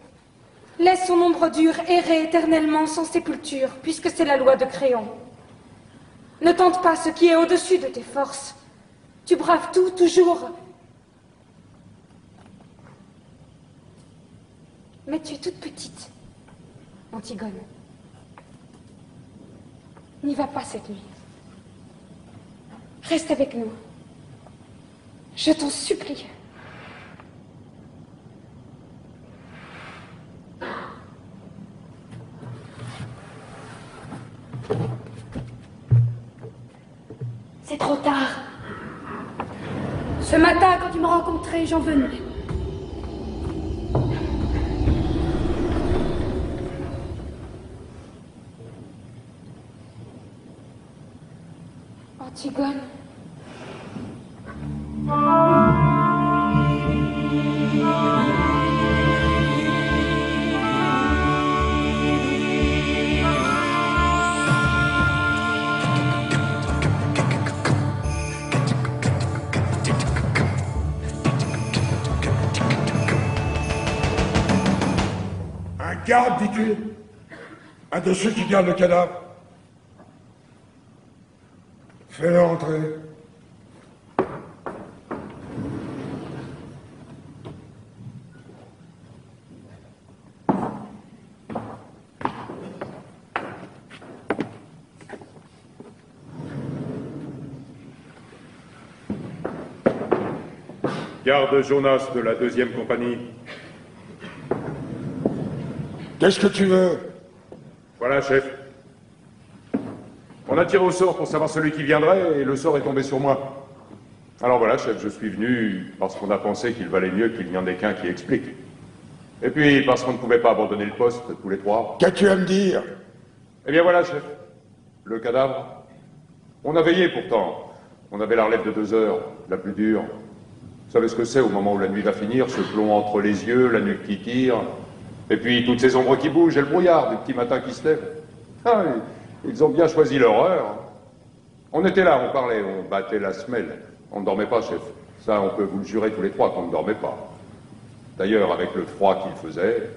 Laisse son ombre dure errer éternellement sans sépulture, puisque c'est la loi de Créon. Ne tente pas ce qui est au-dessus de tes forces. Tu braves tout, toujours. Mais tu es toute petite, Antigone. N'y va pas cette nuit. Reste avec nous. Je t'en supplie. C'est trop tard. Ce matin, quand tu m'as rencontré, j'en venais. Antigone. Un garde, dis-tu? Un de ceux qui gardent le cadavre? Fais-le entrer. Garde Jonas de la 2e compagnie. Qu'est-ce que tu veux? Voilà, chef. On a tiré au sort pour savoir celui qui viendrait et le sort est tombé sur moi. Alors voilà, chef, je suis venu parce qu'on a pensé qu'il valait mieux qu'il n'y en ait qu'un qui explique. Et puis parce qu'on ne pouvait pas abandonner le poste tous les trois. Qu'as-tu à me dire? Eh bien voilà, chef. Le cadavre. On a veillé pourtant. On avait la relève de 2 heures, la plus dure. Vous savez ce que c'est au moment où la nuit va finir, ce plomb entre les yeux, la nuque qui tire, et puis toutes ces ombres qui bougent et le brouillard du petit matin qui se lève. Ah oui. Ils ont bien choisi leur heure. On était là, on parlait, on battait la semelle. On ne dormait pas, chef. Ça, on peut vous le jurer tous les trois qu'on ne dormait pas. D'ailleurs, avec le froid qu'il faisait...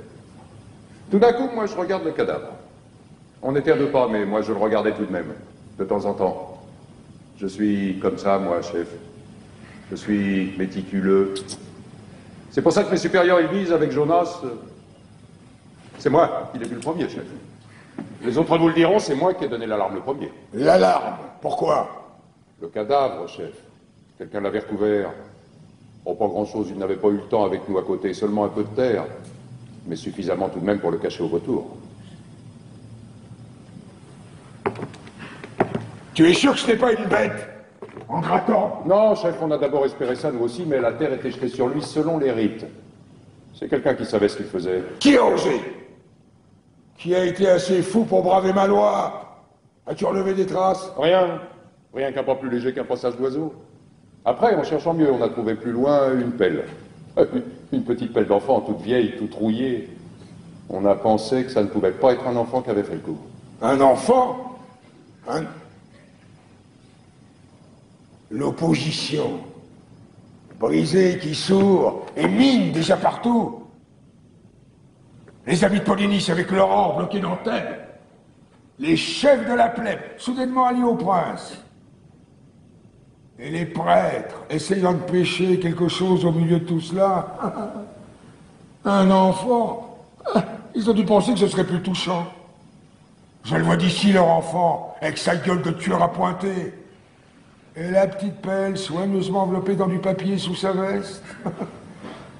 Tout d'un coup, moi, je regarde le cadavre. On était à 2 pas, mais moi, je le regardais tout de même, de temps en temps. Je suis comme ça, moi, chef. Je suis méticuleux. C'est pour ça que mes supérieurs, ils disent, avec Jonas... C'est moi qui l'ai vu le premier, chef. Les autres vous le diront, c'est moi qui ai donné l'alarme le premier. L'alarme? Pourquoi? Le cadavre, chef. Quelqu'un l'avait recouvert. Oh, pas grand-chose, il n'avait pas eu le temps avec nous à côté, seulement un peu de terre. Mais suffisamment tout de même pour le cacher au retour. Tu es sûr que ce n'est pas une bête? En grattant? Non, chef, on a d'abord espéré ça nous aussi, mais la terre était jetée sur lui selon les rites. C'est quelqu'un qui savait ce qu'il faisait. Qui a osé? Qui a été assez fou pour braver ma loi? As-tu relevé des traces? Rien. Rien qu'un pas plus léger qu'un passage d'oiseau. Après, en cherchant mieux, on a trouvé plus loin une pelle. Une petite pelle d'enfant, toute vieille, toute rouillée. On a pensé que ça ne pouvait pas être un enfant qui avait fait le coup. Un enfant? L'opposition. Brisée qui sourd et mine déjà partout. Les amis de Polynice avec Laurent bloqués dans Thèbes. Les chefs de la plèbe soudainement alliés au prince. Et les prêtres essayant de pêcher quelque chose au milieu de tout cela. Un enfant. Ils ont dû penser que ce serait plus touchant. Je le vois d'ici, leur enfant, avec sa gueule de tueur à pointer. Et la petite pelle soigneusement enveloppée dans du papier sous sa veste.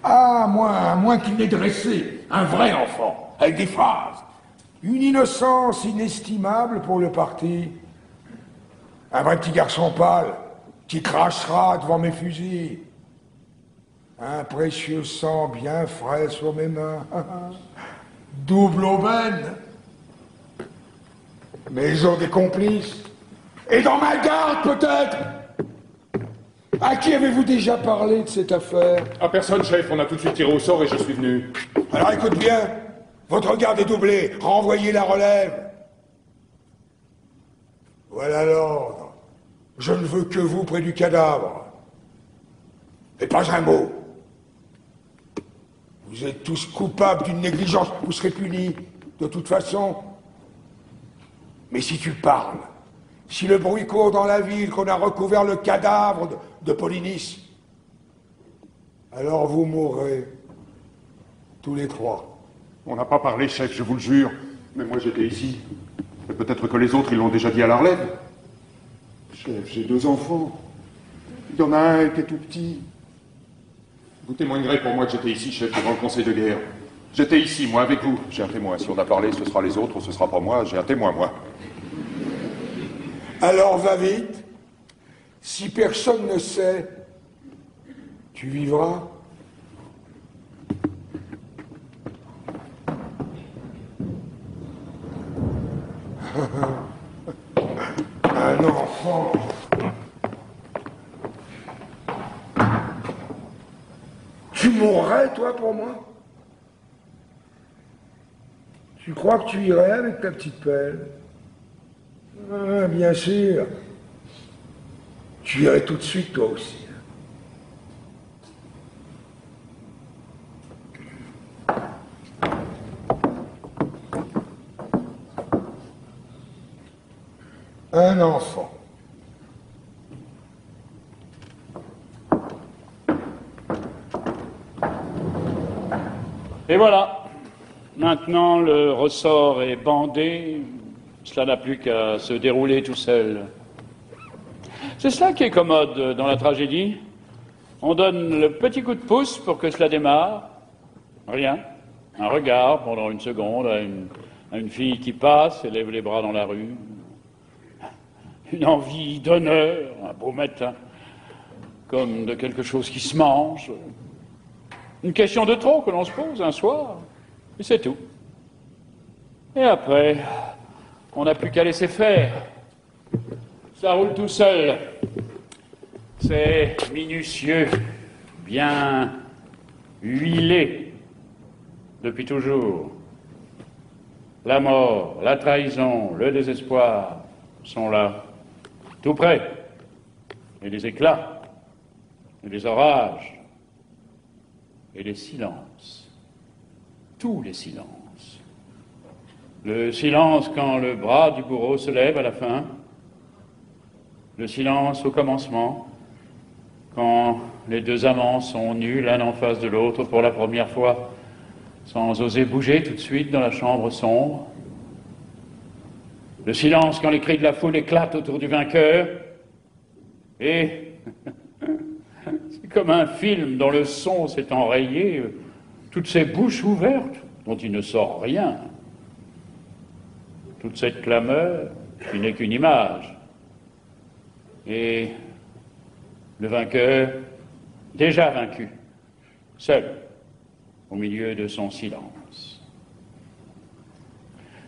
Ah, à moins qu'il n'ait dressé un vrai enfant, avec des phrases. Une innocence inestimable pour le parti. Un vrai petit garçon pâle, qui crachera devant mes fusils. Un précieux sang bien frais sur mes mains. Double aubaine. Mais ils ont des complices. Et dans ma garde, peut-être. À qui avez-vous déjà parlé de cette affaire? À personne, chef. On a tout de suite tiré au sort et je suis venu. Alors écoute bien. Votre garde est doublée. Renvoyez la relève. Voilà l'ordre. Je ne veux que vous près du cadavre. Et pas un mot. Vous êtes tous coupables d'une négligence. Vous serez punis, de toute façon. Mais si tu parles, si le bruit court dans la ville qu'on a recouvert le cadavre de Polynice, alors vous mourrez. Tous les trois. On n'a pas parlé, chef, je vous le jure. Mais moi, j'étais ici. Et peut-être que les autres, ils l'ont déjà dit à la relève. Chef, j'ai 2 enfants. Il y en a un qui est tout petit. Vous témoignerez pour moi que j'étais ici, chef, devant le conseil de guerre. J'étais ici, moi, avec vous. J'ai un témoin. Si on a parlé, ce sera les autres, ce sera pas moi. J'ai un témoin, moi. Alors va vite. Si personne ne sait, tu vivras. Un enfant. Tu mourrais, toi, pour moi? Tu crois que tu irais avec ta petite pelle? Ah, bien sûr. Tu irais tout de suite, toi aussi. Un enfant. Et voilà. Maintenant, le ressort est bandé. Cela n'a plus qu'à se dérouler tout seul. C'est cela qui est commode dans la tragédie. On donne le petit coup de pouce pour que cela démarre. Rien. Un regard pendant une seconde à une fille qui passe et lève les bras dans la rue. Une envie d'honneur, un beau matin, comme de quelque chose qui se mange. Une question de trop que l'on se pose un soir, et c'est tout. Et après, on n'a plus qu'à laisser faire. Ça roule tout seul. C'est minutieux, bien huilé, depuis toujours. La mort, la trahison, le désespoir sont là, tout près. Et les éclats, et les orages, et les silences. Tous les silences. Le silence quand le bras du bourreau se lève à la fin. Le silence au commencement, quand les 2 amants sont nus l'un en face de l'autre pour la première fois, sans oser bouger tout de suite dans la chambre sombre. Le silence quand les cris de la foule éclatent autour du vainqueur. Et c'est comme un film dont le son s'est enrayé, toutes ces bouches ouvertes dont il ne sort rien. Toute cette clameur qui n'est qu'une image. Et le vainqueur, déjà vaincu, seul, au milieu de son silence.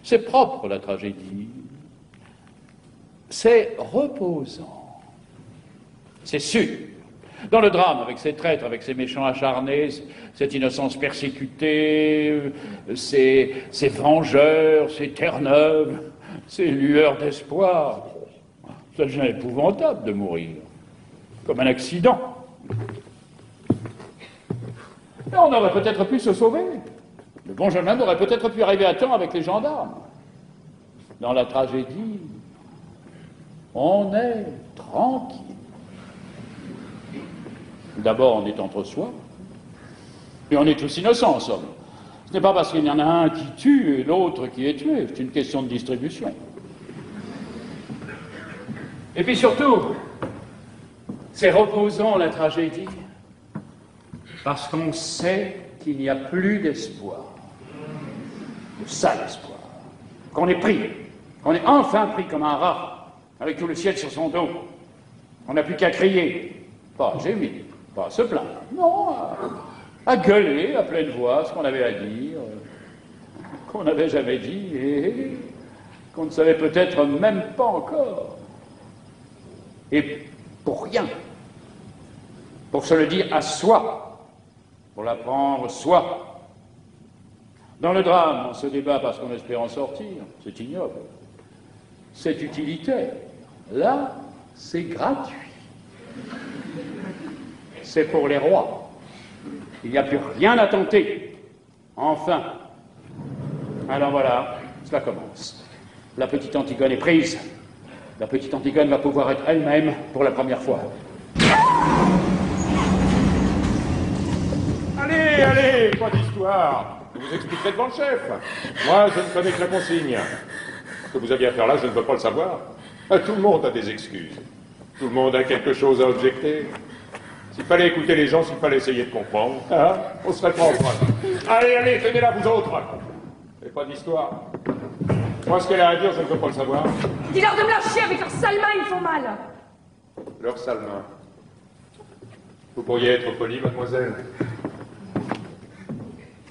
C'est propre, la tragédie. C'est reposant. C'est sûr. Dans le drame, avec ses traîtres, avec ses méchants acharnés, cette innocence persécutée, ces vengeurs, ces terre-neuves, ces lueurs d'espoir, ça devient épouvantable de mourir, comme un accident. Et on aurait peut-être pu se sauver. Le bon jeune homme aurait peut-être pu arriver à temps avec les gendarmes. Dans la tragédie, on est tranquille. D'abord, on est entre soi, et on est tous innocents, en somme. Ce n'est pas parce qu'il y en a un qui tue et l'autre qui est tué, c'est une question de distribution. Et puis surtout, c'est reposant la tragédie, parce qu'on sait qu'il n'y a plus d'espoir, le sale espoir, qu'on est pris, qu'on est enfin pris comme un rat, avec tout le ciel sur son dos. On n'a plus qu'à crier, pas à gémir, pas à se plaindre, non, à gueuler à pleine voix ce qu'on avait à dire, qu'on n'avait jamais dit et qu'on ne savait peut-être même pas encore. Et pour rien, pour se le dire à soi, pour l'apprendre soi. Dans le drame, on se débat parce qu'on espère en sortir, c'est ignoble. C'est utilitaire. Là, c'est gratuit. C'est pour les rois. Il n'y a plus rien à tenter. Enfin. Alors voilà, cela commence. La petite Antigone est prise. La petite Antigone va pouvoir être elle-même pour la première fois. Allez, allez, pas d'histoire. Je vous expliquerai devant le chef. Moi, je ne connais que la consigne. Ce que vous aviez à faire là, je ne veux pas le savoir. Tout le monde a des excuses. Tout le monde a quelque chose à objecter. S'il fallait écouter les gens, s'il fallait essayer de comprendre, on serait pas en train. Allez, allez, tenez-la vous autres. Et pas d'histoire. Moi, ce qu'elle a à dire, je ne veux pas le savoir. Dis-leur de me lâcher avec leurs sales mains, ils font mal. Leurs sales mains. Vous pourriez être poli, mademoiselle.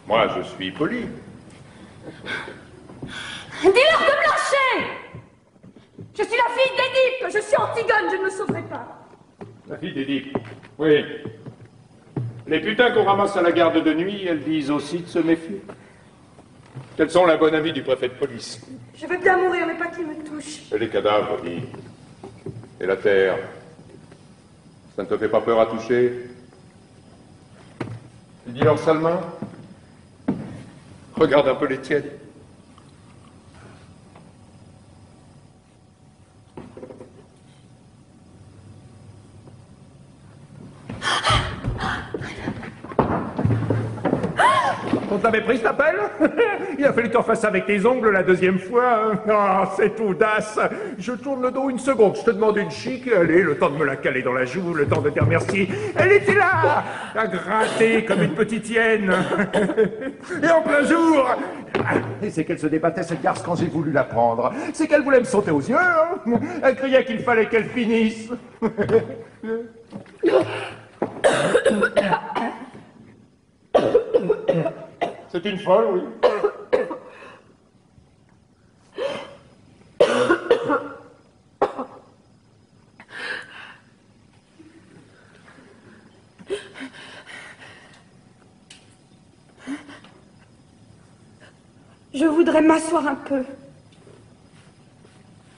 Moi, je suis poli. Dis-leur de me lâcher. Je suis la fille d'Édipe, je suis Antigone, je ne me sauverai pas. La fille d'Édipe. Oui. Les putains qu'on ramasse à la garde de nuit, elles disent aussi de se méfier. Quels sont la bonne amie du préfet de police? Je veux bien mourir, mais pas qu'il me touche. Et les cadavres, oui. Et la terre. Ça ne te fait pas peur à toucher? Tu dis leurs sales mains? Regarde un peu les tiennes. On t'avait pris cet appel? Il a fallu que t'en fasses avec tes ongles la deuxième fois. Ah, cette audace. Je tourne le dos une seconde, je te demande une chic, allez, le temps de me la caler dans la joue, le temps de te remercier. Elle était là, à gratter comme une petite hyène. Et en plein jour. Et c'est qu'elle se débattait, cette garce, quand j'ai voulu la prendre. C'est qu'elle voulait me sauter aux yeux, hein. Elle criait qu'il fallait qu'elle finisse. C'est une folle, oui. Je voudrais m'asseoir un peu.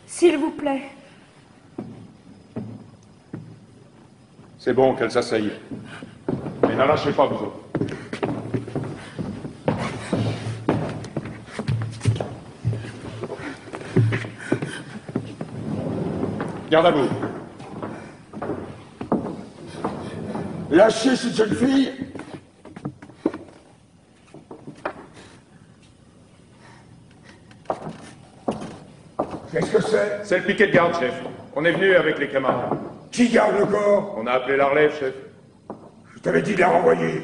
S'il vous plaît. C'est bon qu'elle s'asseye. Mais n'en lâchez pas, vous autres. Garde à vous. Lâchez cette jeune fille. Qu'est-ce que c'est? C'est le piquet de garde, chef. On est venu avec les camarades. Qui garde le corps? On a appelé la relève, chef. Je t'avais dit de la renvoyer.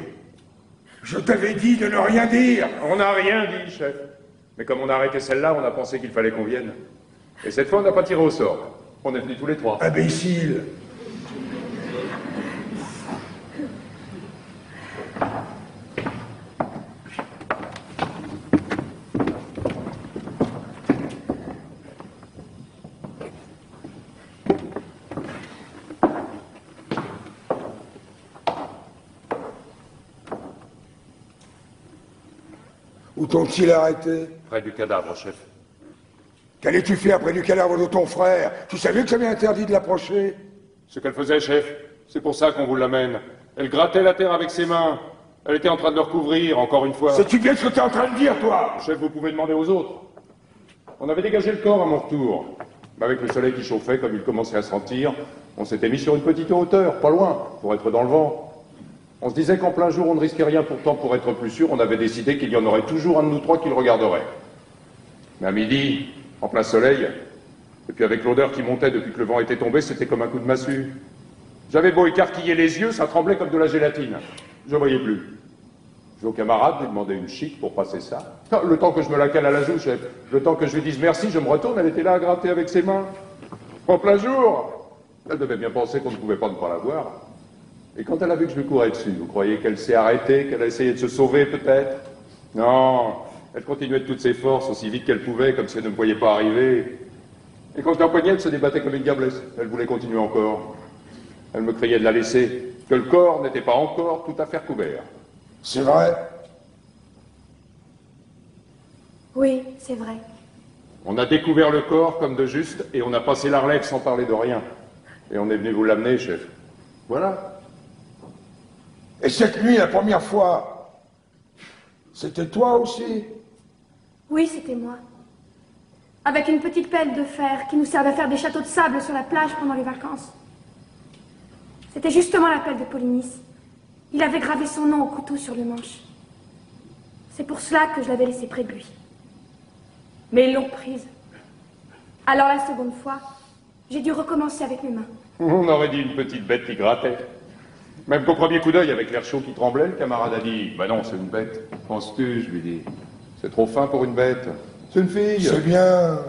Je t'avais dit de ne rien dire. On n'a rien dit, chef. Mais comme on a arrêté celle-là, on a pensé qu'il fallait qu'on vienne. Et cette fois, on n'a pas tiré au sort. On est venus tous les trois. Imbécile. Où t'ont-ils arrêté? Près du cadavre, chef. Qu'allais-tu faire près du cadavre de ton frère? Tu savais que j'avais interdit de l'approcher? Ce qu'elle faisait, chef, c'est pour ça qu'on vous l'amène. Elle grattait la terre avec ses mains. Elle était en train de le recouvrir, encore une fois. Sais-tu bien ce que t'es en train de dire, toi? Chef, vous pouvez demander aux autres. On avait dégagé le corps à mon retour. Mais avec le soleil qui chauffait, comme il commençait à sentir, on s'était mis sur une petite hauteur, pas loin, pour être dans le vent. On se disait qu'en plein jour, on ne risquait rien, pourtant, pour être plus sûr, on avait décidé qu'il y en aurait toujours un de nous trois qui le regarderait. Mais à midi, en plein soleil, et puis avec l'odeur qui montait depuis que le vent était tombé, c'était comme un coup de massue. J'avais beau écarquiller les yeux, ça tremblait comme de la gélatine. Je voyais plus. J'ai au camarade lui demandé une chic pour passer ça. Le temps que je me la cale à la joue, chef. Le temps que je lui dise merci, je me retourne, elle était là à gratter avec ses mains. En plein jour. Elle devait bien penser qu'on ne pouvait pas ne pas la voir. Et quand elle a vu que je lui courais dessus, vous croyez qu'elle s'est arrêtée, qu'elle a essayé de se sauver peut-être? Non, elle continuait de toutes ses forces, aussi vite qu'elle pouvait, comme si elle ne me voyait pas arriver. Et quand je l'empoignais, elle se débattait comme une diablesse. Elle voulait continuer encore. Elle me criait de la laisser, que le corps n'était pas encore tout à fait recouvert. C'est vrai? Oui, c'est vrai. On a découvert le corps comme de juste, et on a passé la relève sans parler de rien. Et on est venu vous l'amener, chef. Voilà. Et cette nuit, la première fois, c'était toi aussi? Oui, c'était moi. Avec une petite pelle de fer qui nous servait à faire des châteaux de sable sur la plage pendant les vacances. C'était justement la pelle de Polynice. Il avait gravé son nom au couteau sur le manche. C'est pour cela que je l'avais laissée près de lui. Mais ils l'ont prise. Alors la seconde fois, j'ai dû recommencer avec mes mains. On aurait dit une petite bête qui grattait. Même qu'au premier coup d'œil, avec l'air chaud qui tremblait, le camarade a dit « Bah non, c'est une bête. Penses-tu » Je lui dis « C'est trop fin pour une bête. C'est une fille. » C'est bien.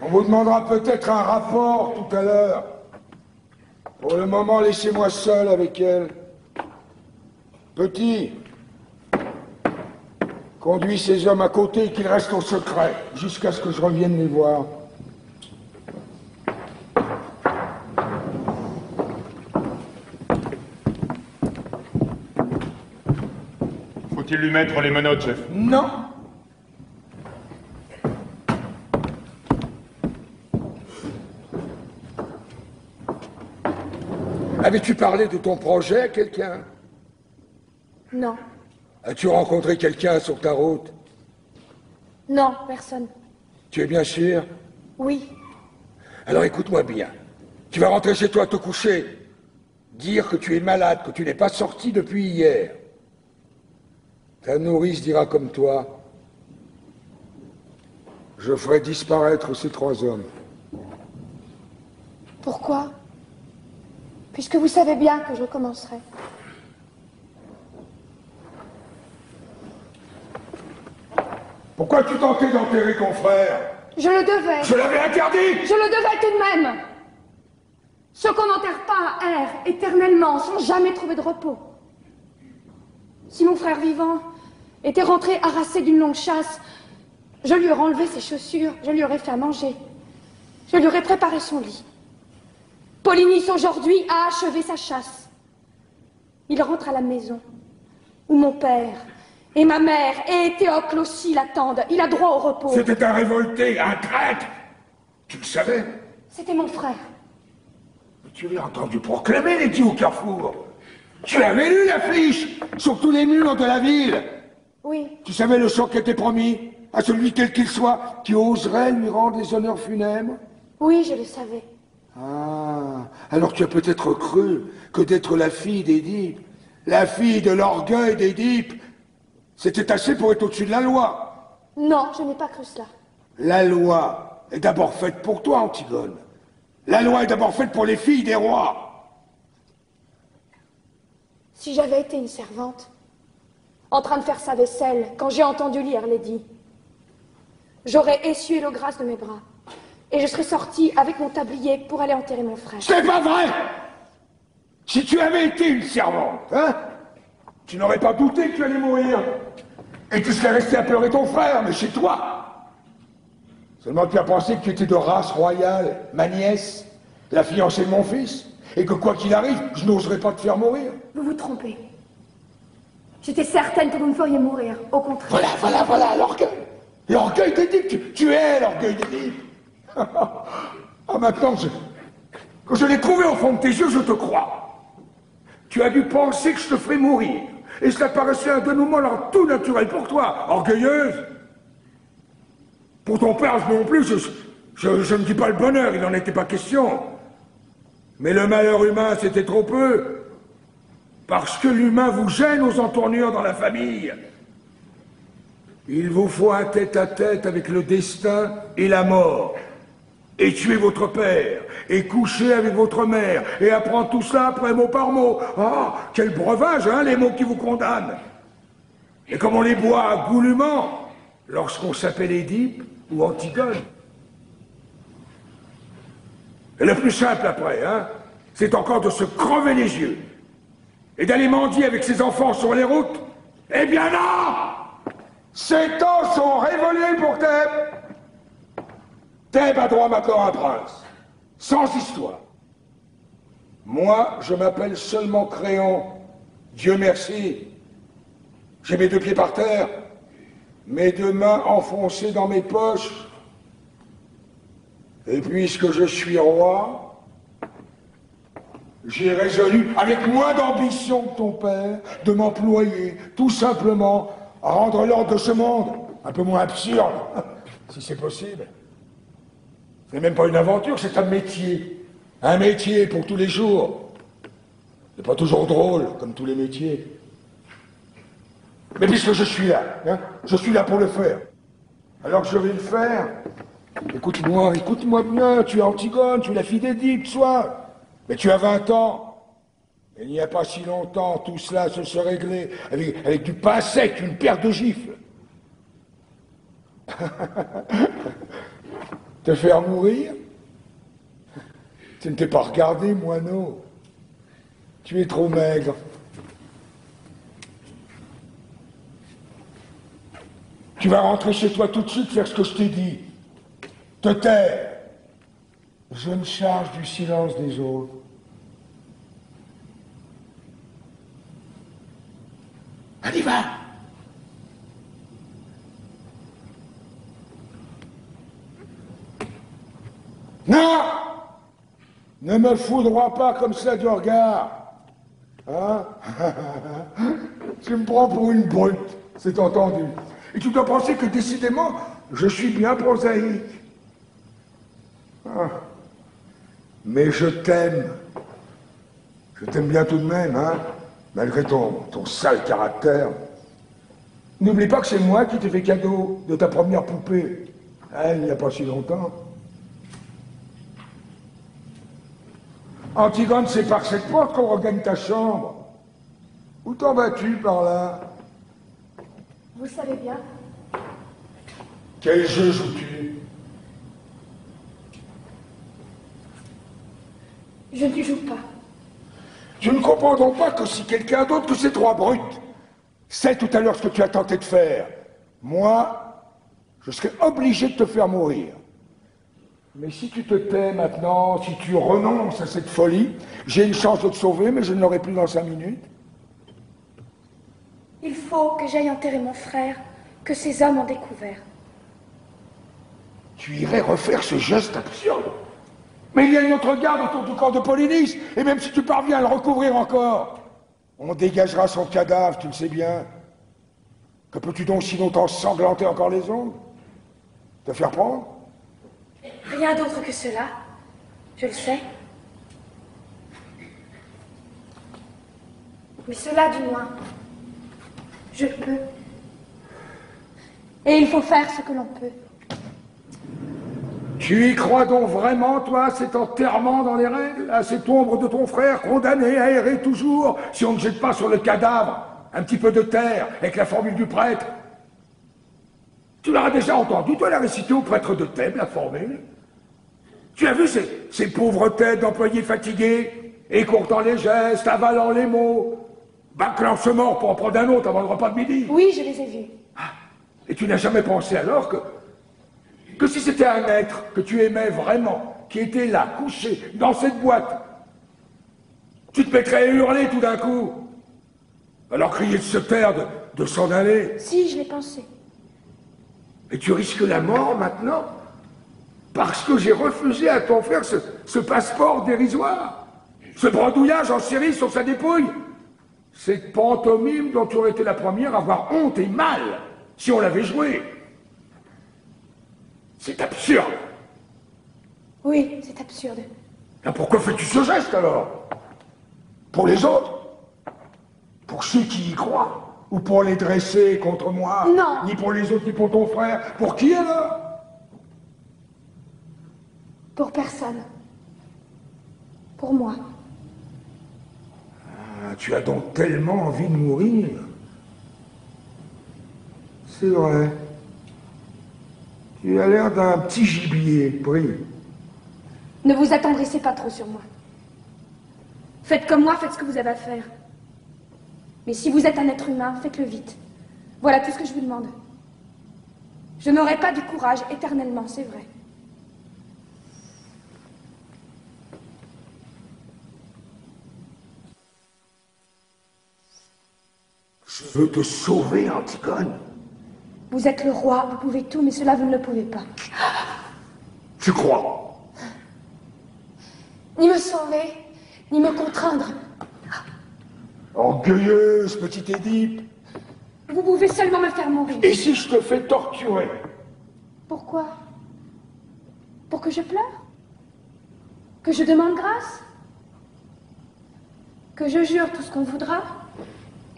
On vous demandera peut-être un rapport tout à l'heure. Pour le moment, laissez-moi seul avec elle. Petit, conduis ces hommes à côté et qu'ils restent au secret, jusqu'à ce que je revienne les voir. Faut-il lui mettre les menottes, chef? Non. Avais-tu parlé de ton projet à quelqu'un? Non. As-tu rencontré quelqu'un sur ta route? Non, personne. Tu es bien sûr? Oui. Alors écoute-moi bien. Tu vas rentrer chez toi te coucher. Dire que tu es malade, que tu n'es pas sorti depuis hier. Ta nourrice dira comme toi. Je ferai disparaître ces trois hommes. Pourquoi? Puisque vous savez bien que je commencerai. Pourquoi tu tentais d'enterrer ton frère? Je le devais. Je l'avais interdit! Je le devais tout de même. Ceux qu'on n'enterre pas errent éternellement, sans jamais trouver de repos. Si mon frère vivant était rentré harassé d'une longue chasse, je lui aurais enlevé ses chaussures, je lui aurais fait à manger. Je lui aurais préparé son lit. Polynice, aujourd'hui, a achevé sa chasse. Il rentre à la maison, où mon père et ma mère et Théocle aussi l'attendent. Il a droit au repos. C'était un révolté, un traître. Tu le savais? C'était mon frère. Tu l'as entendu proclamer les dieux au carrefour. Tu avais lu l'affiche sur tous les murs de la ville. Oui. Tu savais le sort qui était promis à celui quel qu'il soit qui oserait lui rendre les honneurs funèbres? Oui, je le savais. Ah, alors tu as peut-être cru que d'être la fille d'Édipe, la fille de l'orgueil d'Édipe, c'était assez pour être au-dessus de la loi. Non, je n'ai pas cru cela. La loi est d'abord faite pour toi, Antigone. La loi est d'abord faite pour les filles des rois. Si j'avais été une servante, en train de faire sa vaisselle, quand j'ai entendu lire l'édit, j'aurais essuyé l'eau grasse de mes bras, et je serais sortie avec mon tablier pour aller enterrer mon frère. C'est pas vrai! Si tu avais été une servante, hein, tu n'aurais pas douté que tu allais mourir. Et tu serais resté à pleurer ton frère, mais chez toi. Seulement tu as pensé que tu étais de race royale, ma nièce, la fiancée de mon fils, et que quoi qu'il arrive, je n'oserais pas te faire mourir. Vous vous trompez. J'étais certaine que vous me feriez mourir, au contraire. Voilà, l'orgueil. L'orgueil d'Édipe, tu es l'orgueil d'Édipe. Ah, maintenant, quand je l'ai trouvé au fond de tes yeux, je te crois. Tu as dû penser que je te ferais mourir. Et cela paraissait un dénouement alors tout naturel pour toi, orgueilleuse. Pour ton père non plus, je ne dis pas le bonheur, il n'en était pas question. Mais le malheur humain, c'était trop peu. Parce que l'humain vous gêne aux entournures dans la famille. Il vous faut un tête-à-tête avec le destin et la mort. Et tuer votre père, et coucher avec votre mère, et apprendre tout cela après mot par mot. Ah, quel breuvage, hein, les mots qui vous condamnent. Et comme on les boit goulûment, lorsqu'on s'appelle Édipe ou Antigone. Et le plus simple après, hein, c'est encore de se crever les yeux, et d'aller mendier avec ses enfants sur les routes. Eh bien non! Ces temps sont révolus pour Thèbes. Thèbes a droit maintenant à un prince, sans histoire. Moi, je m'appelle seulement Créon. Dieu merci. J'ai mes deux pieds par terre, mes deux mains enfoncées dans mes poches. Et puisque je suis roi, j'ai résolu, avec moins d'ambition que ton père, de m'employer tout simplement à rendre l'ordre de ce monde un peu moins absurde, si c'est possible. Ce n'est même pas une aventure, c'est un métier. Un métier pour tous les jours. C'est pas toujours drôle, comme tous les métiers. Mais puisque je suis là, hein, je suis là pour le faire. Alors que je vais le faire, écoute-moi bien, tu es Antigone, tu es la fille d'Édipe, soit. Mais tu as 20 ans. Il n'y a pas si longtemps, tout cela se serait réglé avec du pain sec, une paire de gifles. Te faire mourir? Tu ne t'es pas regardé, moineau. Tu es trop maigre. Tu vas rentrer chez toi tout de suite, faire ce que je t'ai dit. Te taire. Je me charge du silence des autres. Allez, va! Non! Ne me foudroie pas comme ça du regard. Hein? Tu me prends pour une brute, c'est entendu. Et tu dois penser que décidément, je suis bien prosaïque. Ah. Mais je t'aime. Je t'aime bien tout de même, hein? Malgré ton sale caractère. N'oublie pas que c'est moi qui t'ai fait cadeau de ta première poupée. Hein, il n'y a pas si longtemps. Antigone, c'est par cette porte qu'on regagne ta chambre. Où t'en vas-tu par là? Vous le savez bien. Quel jeu joues-tu? Je ne joue pas. Je ne comprends donc pas que si quelqu'un d'autre que ces trois brutes sait tout à l'heure ce que tu as tenté de faire, moi, je serais obligé de te faire mourir. Mais si tu te tais maintenant, si tu renonces à cette folie, j'ai une chance de te sauver, mais je ne l'aurai plus dans 5 minutes. Il faut que j'aille enterrer mon frère, que ces hommes ont découvert. Tu irais refaire ce geste absurde? Mais il y a une autre garde autour du corps de Polynice, et même si tu parviens à le recouvrir encore, on dégagera son cadavre, tu le sais bien. Que peux-tu donc sinon t'ensanglanter encore les ongles? Te faire prendre? Rien d'autre que cela, je le sais. Mais cela, du moins, je peux. Et il faut faire ce que l'on peut. Tu y crois donc vraiment, toi, cet enterrement dans les règles, à cette ombre de ton frère condamné à errer toujours, si on ne jette pas sur le cadavre un petit peu de terre avec la formule du prêtre? Tu l'auras déjà entendu, toi, la réciter au prêtre de Thèbes, la formule? Tu as vu ces pauvres têtes d'employés fatigués, écourtant les gestes, avalant les mots, bâclant ce mort pour en prendre un autre avant le repas de midi? Oui, je les ai vus. Et tu n'as jamais pensé alors que si c'était un être que tu aimais vraiment, qui était là, couché, dans cette boîte, tu te mettrais à hurler tout d'un coup, alors crier de se taire, de s'en aller? Si, je l'ai pensé. Et tu risques la mort maintenant parce que j'ai refusé à ton frère ce passeport dérisoire, ce bredouillage en série sur sa dépouille, cette pantomime dont tu aurais été la première à avoir honte et mal si on l'avait joué. C'est absurde. Oui, c'est absurde. Et pourquoi fais-tu ce geste alors? Pour les autres? Pour ceux qui y croient? Ou pour les dresser contre moi? Non. Ni pour les autres, ni pour ton frère. Pour qui alors? Pour personne. Pour moi. Ah, tu as donc tellement envie de mourir. C'est vrai. Tu as l'air d'un petit gibier pris. Ne vous attendrissez pas trop sur moi. Faites comme moi, faites ce que vous avez à faire. Mais si vous êtes un être humain, faites-le vite. Voilà tout ce que je vous demande. Je n'aurai pas du courage éternellement, c'est vrai. Je veux te sauver, Antigone. Vous êtes le roi, vous pouvez tout, mais cela vous ne le pouvez pas. Tu crois? Ni me sauver, ni me contraindre. Orgueilleuse, petite Édipe. Vous pouvez seulement me faire mourir. Et si je te fais torturer? Pourquoi? Pour que je pleure? Que je demande grâce? Que je jure tout ce qu'on voudra?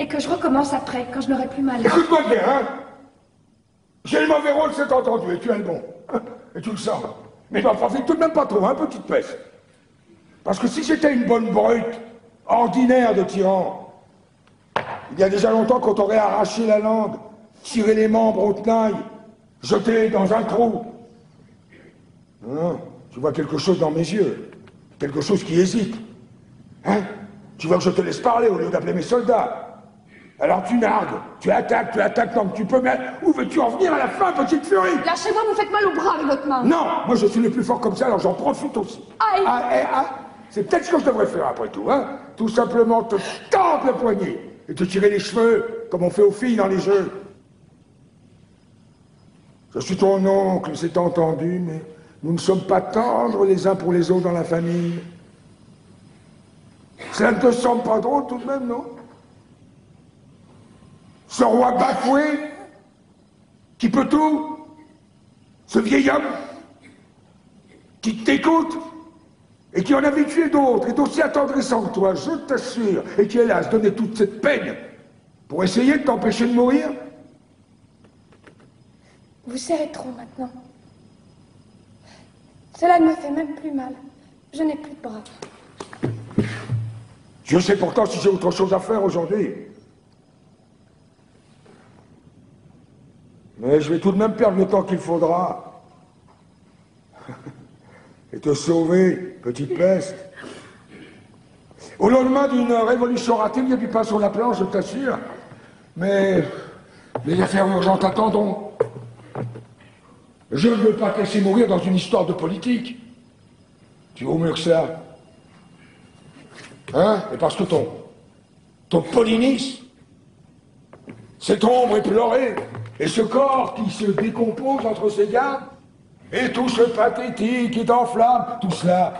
Et que je recommence après, quand je n'aurai plus mal. Écoute-moi bien, hein? J'ai le mauvais rôle, c'est entendu, et tu as le bon. Et tu le sens. Mais n'en profite tout de même pas trop, hein, petite peste. Parce que si j'étais une bonne brute, ordinaire de tyran, il y a déjà longtemps qu'on t'aurait arraché la langue, tiré les membres aux tenailles, jeté dans un trou. Non, tu vois quelque chose dans mes yeux, quelque chose qui hésite. Hein? Tu vois que je te laisse parler au lieu d'appeler mes soldats. Alors tu nargues, tu attaques tant que tu peux, mais où veux-tu en venir à la fin, petite furie? Lâchez-moi, vous faites mal au bras avec votre main. Non, moi je suis le plus fort comme ça, alors j'en profite aussi. Aïe. C'est peut-être ce que je devrais faire après tout, hein? Tout simplement te tendre le poignet et te tirer les cheveux, comme on fait aux filles dans les jeux. Je suis ton oncle, c'est entendu, mais nous ne sommes pas tendres les uns pour les autres dans la famille. Cela ne te semble pas drôle tout de même, non? Ce roi bafoué, qui peut tout, ce vieil homme, qui t'écoute, et qui en a tué d'autres, est aussi attendrissant que toi, je t'assure, et qui, hélas, donnait toute cette peine pour essayer de t'empêcher de mourir. Vous serrez trop maintenant. Cela ne me fait même plus mal. Je n'ai plus de bras. Je sais pourtant si j'ai autre chose à faire aujourd'hui. Mais je vais tout de même perdre le temps qu'il faudra. Et te sauver, petite peste. Au lendemain d'une révolution ratée, il y a du pain sur la planche, je t'assure. Mais les affaires urgentes attendront. Je ne veux pas te laisser mourir dans une histoire de politique. Tu vaux mieux que ça. Hein? Et parce que ton Polynice, cette ombre éplorée, et ce corps qui se décompose entre ses gardes, et tout ce pathétique qui t'enflamme, tout cela,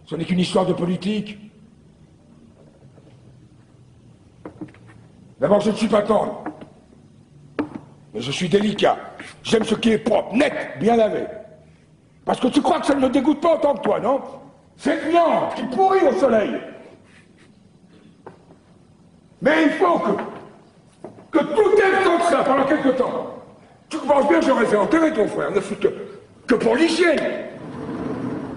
ce n'est qu'une histoire de politique. D'abord, je ne suis pas tendre, mais je suis délicat. J'aime ce qui est propre, net, bien lavé. Parce que tu crois que ça ne me dégoûte pas autant que toi, non? Cette viande qui pourrit au soleil. Mais il faut que tout aille comme ça pendant quelque temps. Tu penses bien que j'aurais fait enterrer ton frère, ne fût que pour l'hygiène.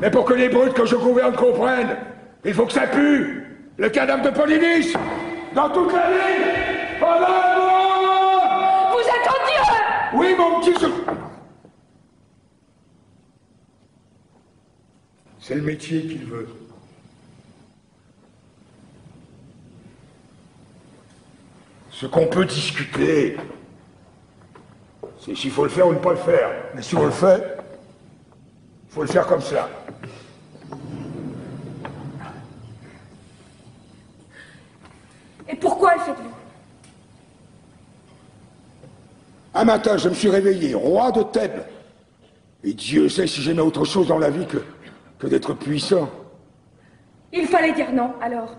Mais pour que les brutes que je gouverne comprennent, il faut que ça pue. Le cadavre de Polynice, dans toute la ville, pendant un mois. Vous êtes odieux! Oui, mon petit... C'est le métier qu'il veut. Ce qu'on peut discuter, c'est s'il faut le faire ou ne pas le faire. Mais si on le fait, il faut le faire comme ça. Et pourquoi le faites-vous? Un matin, je me suis réveillé, roi de Thèbes. Et Dieu sait si j'aimais autre chose dans la vie que d'être puissant. Il fallait dire non, alors.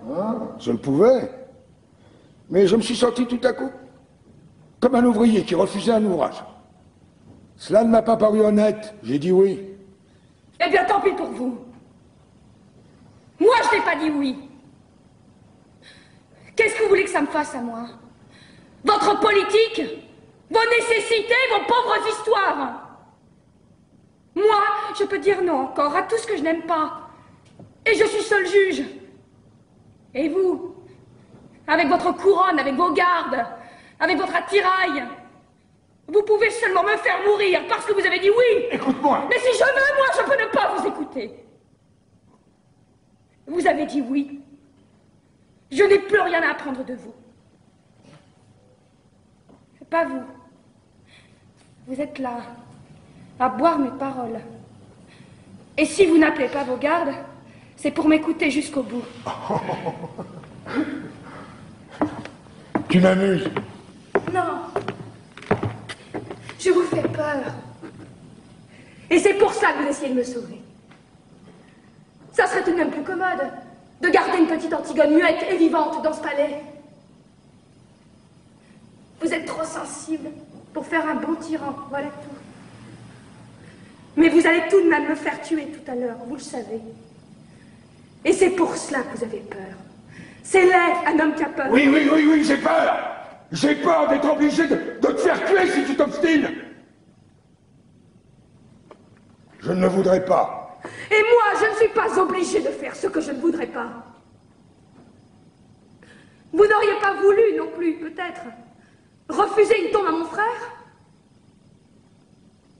Je le pouvais. Mais je me suis senti tout à coup comme un ouvrier qui refusait un ouvrage. Cela ne m'a pas paru honnête. J'ai dit oui. Eh bien, tant pis pour vous. Moi, je n'ai pas dit oui. Qu'est-ce que vous voulez que ça me fasse à moi? Votre politique? Vos nécessités? Vos pauvres histoires? Moi, je peux dire non encore à tout ce que je n'aime pas. Et je suis seul juge. Et vous? Avec votre couronne, avec vos gardes, avec votre attirail, vous pouvez seulement me faire mourir parce que vous avez dit oui. Écoute-moi. Mais si je veux, moi, je peux ne pas vous écouter. Vous avez dit oui. Je n'ai plus rien à apprendre de vous. Pas vous. Vous êtes là, à boire mes paroles. Et si vous n'appelez pas vos gardes, c'est pour m'écouter jusqu'au bout. Tu m'amuses. Non. Je vous fais peur. Et c'est pour ça que vous essayez de me sauver. Ça serait tout de même plus commode de garder une petite Antigone muette et vivante dans ce palais. Vous êtes trop sensible pour faire un bon tyran, voilà tout. Mais vous allez tout de même me faire tuer tout à l'heure, vous le savez. Et c'est pour cela que vous avez peur. C'est laid, un homme qui a peur. Oui, j'ai peur. J'ai peur d'être obligé de te faire tuer si tu t'obstines. Je ne le voudrais pas. Et moi, je ne suis pas obligée de faire ce que je ne voudrais pas. Vous n'auriez pas voulu non plus, peut-être, refuser une tombe à mon frère?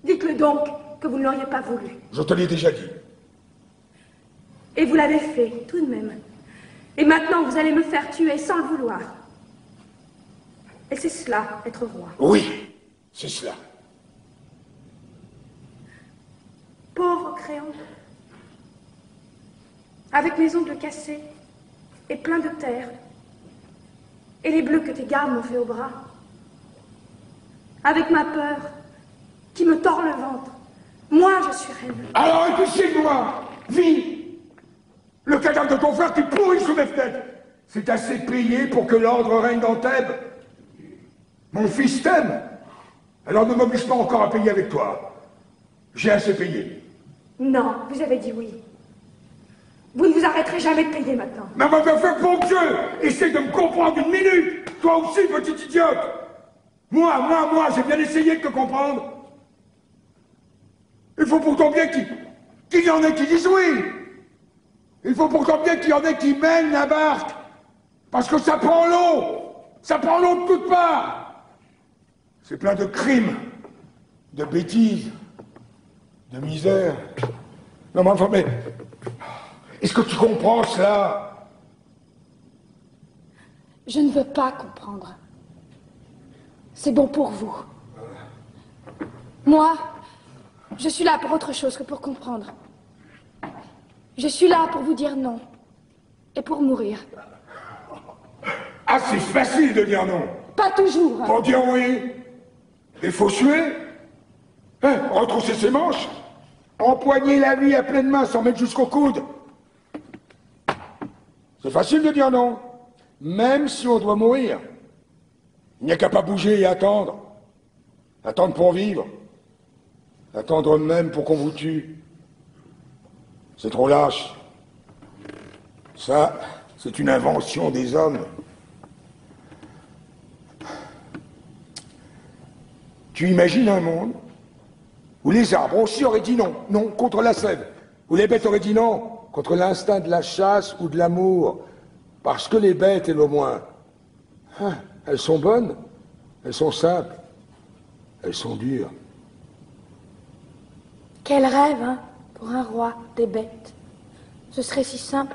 Dites-le donc que vous ne l'auriez pas voulu. Je te l'ai déjà dit. Et vous l'avez fait, tout de même. Et maintenant, vous allez me faire tuer sans le vouloir. Et c'est cela, être roi. Oui, c'est cela. Pauvre Créon. Avec mes ongles cassés et pleins de terre. Et les bleus que tes gardes m'ont fait au bras. Avec ma peur qui me tord le ventre. Moi, je suis reine. Alors écoutez-moi, vis. Le cadavre de ton frère qui pourrit sous mes fenêtres. C'est assez payé pour que l'ordre règne dans Thèbes. Mon fils t'aime. Alors ne m'oblige pas encore à payer avec toi. J'ai assez payé. Non, vous avez dit oui. Vous ne vous arrêterez jamais de payer maintenant. Mais va faire pour Dieu. Essaye de me comprendre une minute. Toi aussi, petite idiote. Moi, j'ai bien essayé de te comprendre. Il faut pourtant bien qu'il y en ait qui disent oui. Il faut pourtant bien qu'il y en ait qui mènent la barque. Parce que ça prend l'eau. Ça prend l'eau de toutes parts. C'est plein de crimes, de bêtises, de misère. Non, mais enfin, mais... Est-ce que tu comprends cela? Je ne veux pas comprendre. C'est bon pour vous. Moi, je suis là pour autre chose que pour comprendre. Je suis là pour vous dire non. Et pour mourir. Ah, c'est facile de dire non. Pas toujours. Pour dire oui, il faut suer. Hein, retrousser ses manches. Empoigner la vie à pleine main sans mettre jusqu'au coude. C'est facile de dire non. Même si on doit mourir. Il n'y a qu'à pas bouger et attendre. Attendre pour vivre. Attendre même pour qu'on vous tue. C'est trop lâche. Ça, c'est une invention des hommes. Tu imagines un monde où les arbres aussi auraient dit non, non, contre la sève, où les bêtes auraient dit non, contre l'instinct de la chasse ou de l'amour, parce que les bêtes, elles au moins, hein, elles sont bonnes, elles sont simples, elles sont dures. Quel rêve, hein, pour un roi des bêtes. Ce serait si simple.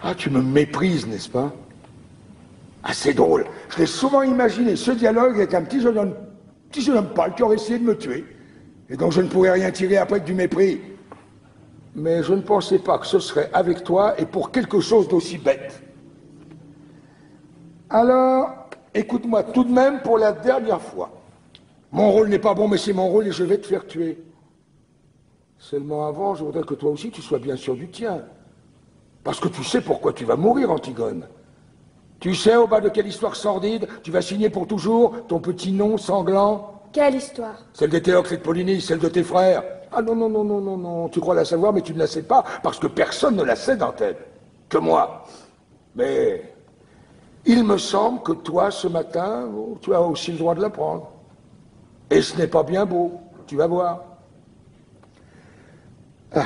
Ah, tu me méprises, n'est-ce pas? Ah, c'est drôle. Je l'ai souvent imaginé, ce dialogue avec un petit jeune homme pâle qui aurait essayé de me tuer. Et donc je ne pourrais rien tirer après que du mépris. Mais je ne pensais pas que ce serait avec toi et pour quelque chose d'aussi bête. Alors, écoute-moi tout de même pour la dernière fois. Mon rôle n'est pas bon, mais c'est mon rôle et je vais te faire tuer. Seulement avant, je voudrais que toi aussi tu sois bien sûr du tien. Parce que tu sais pourquoi tu vas mourir, Antigone. Tu sais au bas de quelle histoire sordide tu vas signer pour toujours ton petit nom sanglant? Quelle histoire? Celle des Théocle et de Polynice, celle de tes frères. Ah non, non, non, non, non, non, tu crois la savoir, mais tu ne la sais pas, parce que personne ne la sait d'Antenne. Que moi. Mais il me semble que toi, ce matin, oh, tu as aussi le droit de l'apprendre. Et ce n'est pas bien beau, tu vas voir. Ah,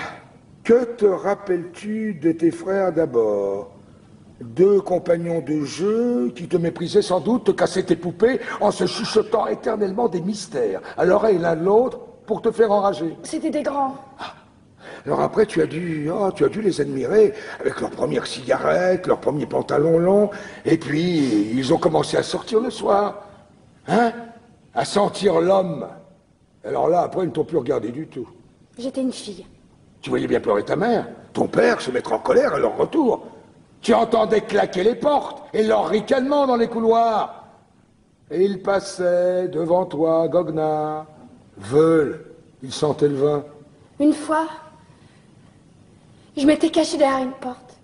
que te rappelles-tu de tes frères d'abord? Deux compagnons de jeu qui te méprisaient sans doute, te cassaient tes poupées en se chuchotant éternellement des mystères à l'oreille l'un de l'autre pour te faire enrager. C'était des grands. Ah. Alors après, tu as dû les admirer avec leurs premières cigarettes, leurs premiers pantalons longs, et puis ils ont commencé à sortir le soir, hein, à sentir l'homme. Alors là, après, ils ne t'ont plus regardé du tout. J'étais une fille. Tu voyais bien pleurer ta mère, ton père se mettre en colère à leur retour. Tu entendais claquer les portes et leur ricanement dans les couloirs. Et ils passaient devant toi, goguenard, veulent, ils sentaient le vin. Une fois, je m'étais cachée derrière une porte.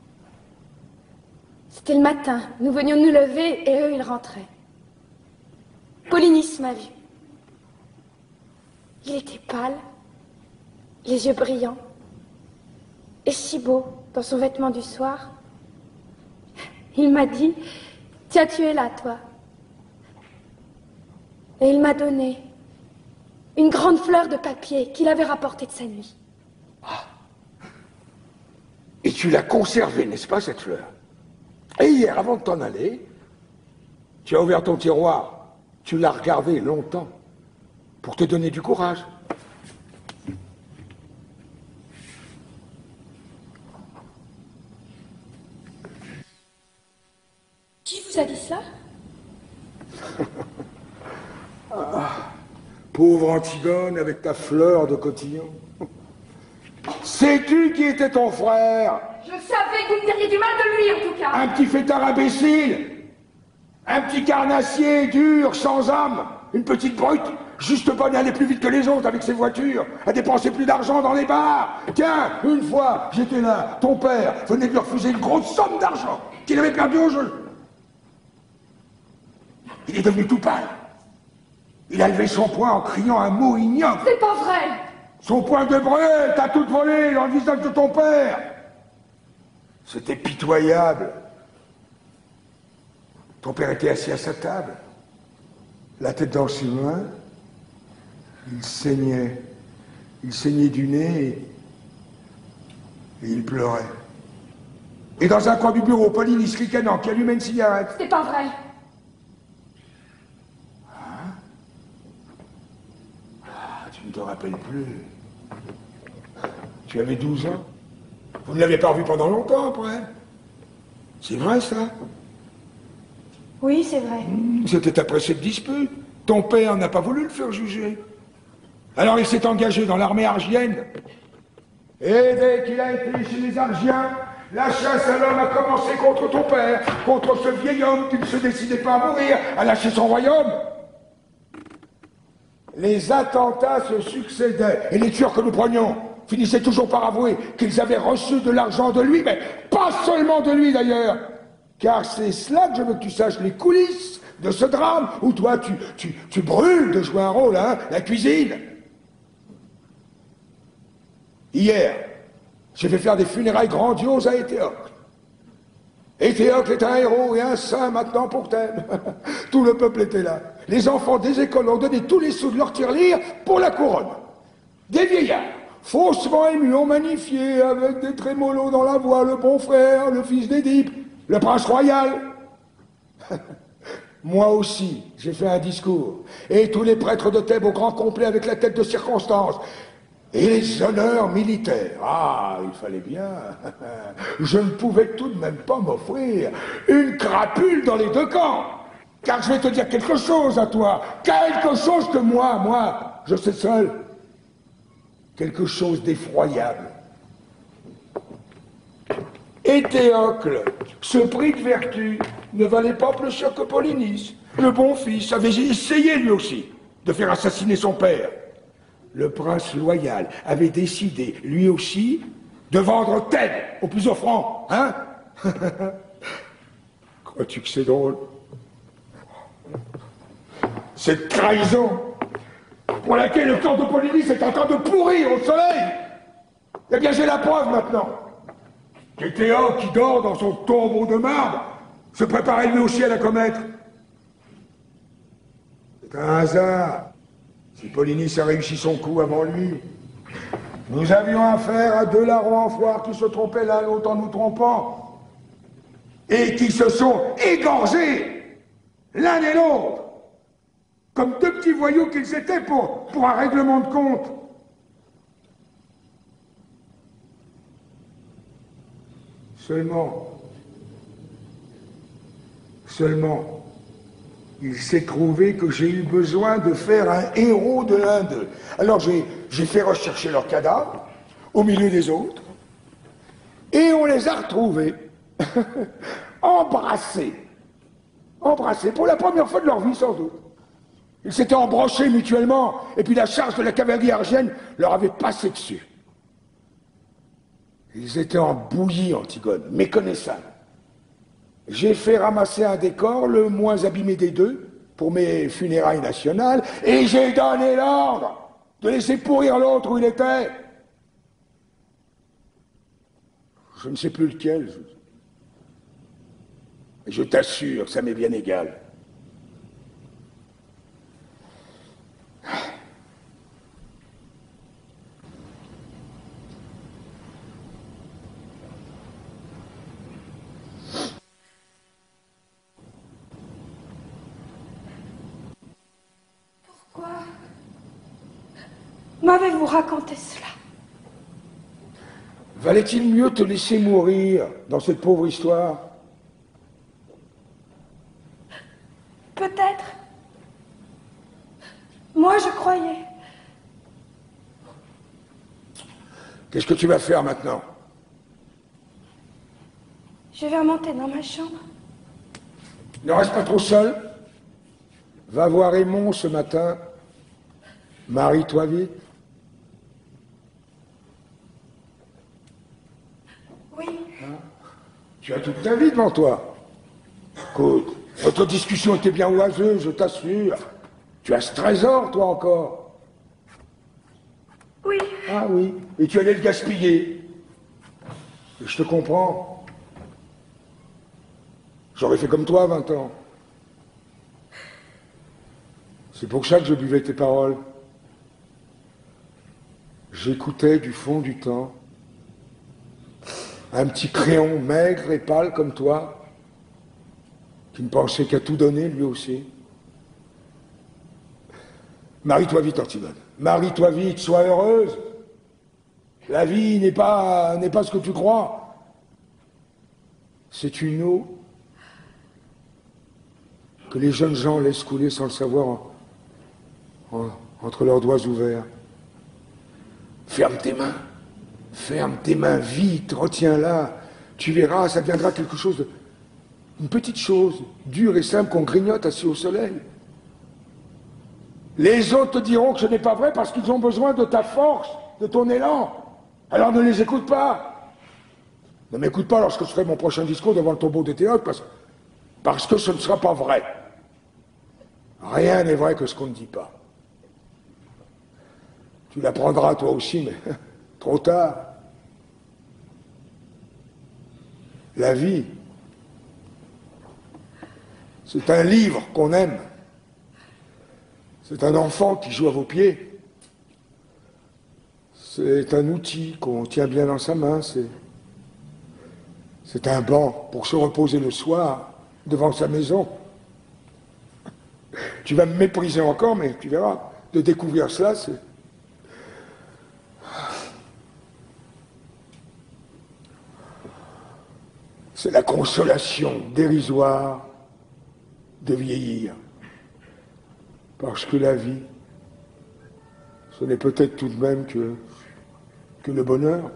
C'était le matin, nous venions de nous lever et eux, ils rentraient. Polynice m'a vu. Il était pâle, les yeux brillants, et si beau dans son vêtement du soir. Il m'a dit, tiens, tu es là, toi. Et il m'a donné une grande fleur de papier qu'il avait rapportée de sa nuit. Ah. Et tu l'as conservée, n'est-ce pas, cette fleur? Et hier, avant de t'en aller, tu as ouvert ton tiroir, tu l'as regardée longtemps, pour te donner du courage. Qui vous a dit cela? Pauvre Antigone avec ta fleur de cotillon. Sais-tu qui était ton frère? Je savais que vous me diriez du mal de lui, en tout cas. Un petit fêtard imbécile, un petit carnassier dur, sans âme, une petite brute, juste bonne à aller plus vite que les autres avec ses voitures, à dépenser plus d'argent dans les bars. Tiens, une fois, j'étais là, ton père venait de lui refuser une grosse somme d'argent qu'il avait perdu au jeu. Il est devenu tout pâle. Il a levé son poing en criant un mot ignoble. C'est pas vrai. Son poing de brûle, t'as tout volé dans le visage de ton père. C'était pitoyable. Ton père était assis à sa table, la tête dans ses mains. Il saignait. Il saignait du nez et il pleurait. Et dans un coin du bureau, Polynice ricanant qui allumait une cigarette. C'est pas vrai. Tu ne te rappelles plus. Tu avais 12 ans. Vous ne l'avez pas revu pendant longtemps après. C'est vrai ça? Oui, c'est vrai. C'était après cette dispute. Ton père n'a pas voulu le faire juger. Alors il s'est engagé dans l'armée argienne. Et dès qu'il a été chez les Argiens, la chasse à l'homme a commencé contre ton père, contre ce vieil homme qui ne se décidait pas à mourir, à lâcher son royaume. Les attentats se succédaient, et les tueurs que nous prenions finissaient toujours par avouer qu'ils avaient reçu de l'argent de lui, mais pas seulement de lui d'ailleurs, car c'est cela que je veux que tu saches, les coulisses de ce drame, où toi tu brûles de jouer un rôle, hein, la cuisine. Hier, j'ai fait faire des funérailles grandioses à Éthéocle. Et Théocle est un héros et un saint maintenant pour Thèbes. Tout le peuple était là. Les enfants des écoles ont donné tous les sous de leur tirelire pour la couronne. Des vieillards, faussement émus, ont magnifié avec des trémolos dans la voix le bon frère, le fils d'Édipe, le prince royal. Moi aussi, j'ai fait un discours. Et tous les prêtres de Thèbes au grand complet avec la tête de circonstance. Et les honneurs militaires. Ah, il fallait bien. Je ne pouvais tout de même pas m'offrir une crapule dans les deux camps. Car je vais te dire quelque chose à toi. Quelque chose que moi, je sais seul. Quelque chose d'effroyable. Et Théocle, ce prix de vertu, ne valait pas plus cher que Polynice. Le bon fils avait essayé lui aussi de faire assassiner son père. Le prince loyal avait décidé, lui aussi, de vendre Thèbes au plus offrant, hein? Crois-tu que c'est drôle? Cette trahison pour laquelle le camp de Polynice est en train de pourrir au soleil. Eh bien, j'ai la preuve maintenant. Que Théo, qui dort dans son tombeau de marbre, se préparait lui aussi à la commettre. C'est un hasard. Si Polynice a réussi son coup avant lui, nous avions affaire à deux larrons en foire qui se trompaient l'un l'autre en nous trompant, et qui se sont égorgés l'un et l'autre, comme deux petits voyous qu'ils étaient pour un règlement de compte. Seulement, il s'est trouvé que j'ai eu besoin de faire un héros de l'un d'eux. Alors j'ai fait rechercher leurs cadavres, au milieu des autres, et on les a retrouvés, embrassés, pour la première fois de leur vie sans doute. Ils s'étaient embrochés mutuellement, et puis la charge de la cavalerie argienne leur avait passé dessus. Ils étaient en bouillie, Antigone, méconnaissables. J'ai fait ramasser un décor, le moins abîmé des deux, pour mes funérailles nationales, et j'ai donné l'ordre de laisser pourrir l'autre où il était. Je ne sais plus lequel. Et je t'assure, ça m'est bien égal. M'avez-vous raconté cela? Valait-il mieux te laisser mourir dans cette pauvre histoire? Peut-être. Moi, je croyais. Qu'est-ce que tu vas faire maintenant? Je vais remonter dans ma chambre. Ne reste pas trop seul. Va voir Aymon ce matin. Marie-toi vite. Oui. Hein? Tu as toute ta vie devant toi. Écoute, notre discussion était bien oiseuse, je t'assure. Tu as ce trésor, toi, encore. Oui. Ah oui, et tu allais le gaspiller. Et je te comprends. J'aurais fait comme toi à 20 ans. C'est pour ça que je buvais tes paroles. J'écoutais du fond du temps un petit créon maigre et pâle comme toi, qui ne pensait qu'à tout donner lui aussi. Marie-toi vite, Antigone. Marie-toi vite, sois heureuse. La vie n'est pas ce que tu crois. C'est une eau que les jeunes gens laissent couler sans le savoir entre leurs doigts ouverts. Ferme tes mains vite, retiens-la. Tu verras, ça deviendra quelque chose une petite chose, dure et simple qu'on grignote assis au soleil. Les autres te diront que ce n'est pas vrai parce qu'ils ont besoin de ta force, de ton élan. Alors ne les écoute pas. Ne m'écoute pas lorsque je ferai mon prochain discours devant le tombeau de Théocle parce que ce ne sera pas vrai. Rien n'est vrai que ce qu'on ne dit pas. Tu l'apprendras toi aussi, mais trop tard. La vie C'est un livre qu'on aime. C'est un enfant qui joue à vos pieds. C'est un outil qu'on tient bien dans sa main. C'est un banc pour se reposer le soir devant sa maison. Tu vas me mépriser encore, mais tu verras. De découvrir cela, c'est la consolation dérisoire de vieillir. Parce que la vie, ce n'est peut-être tout de même que le bonheur.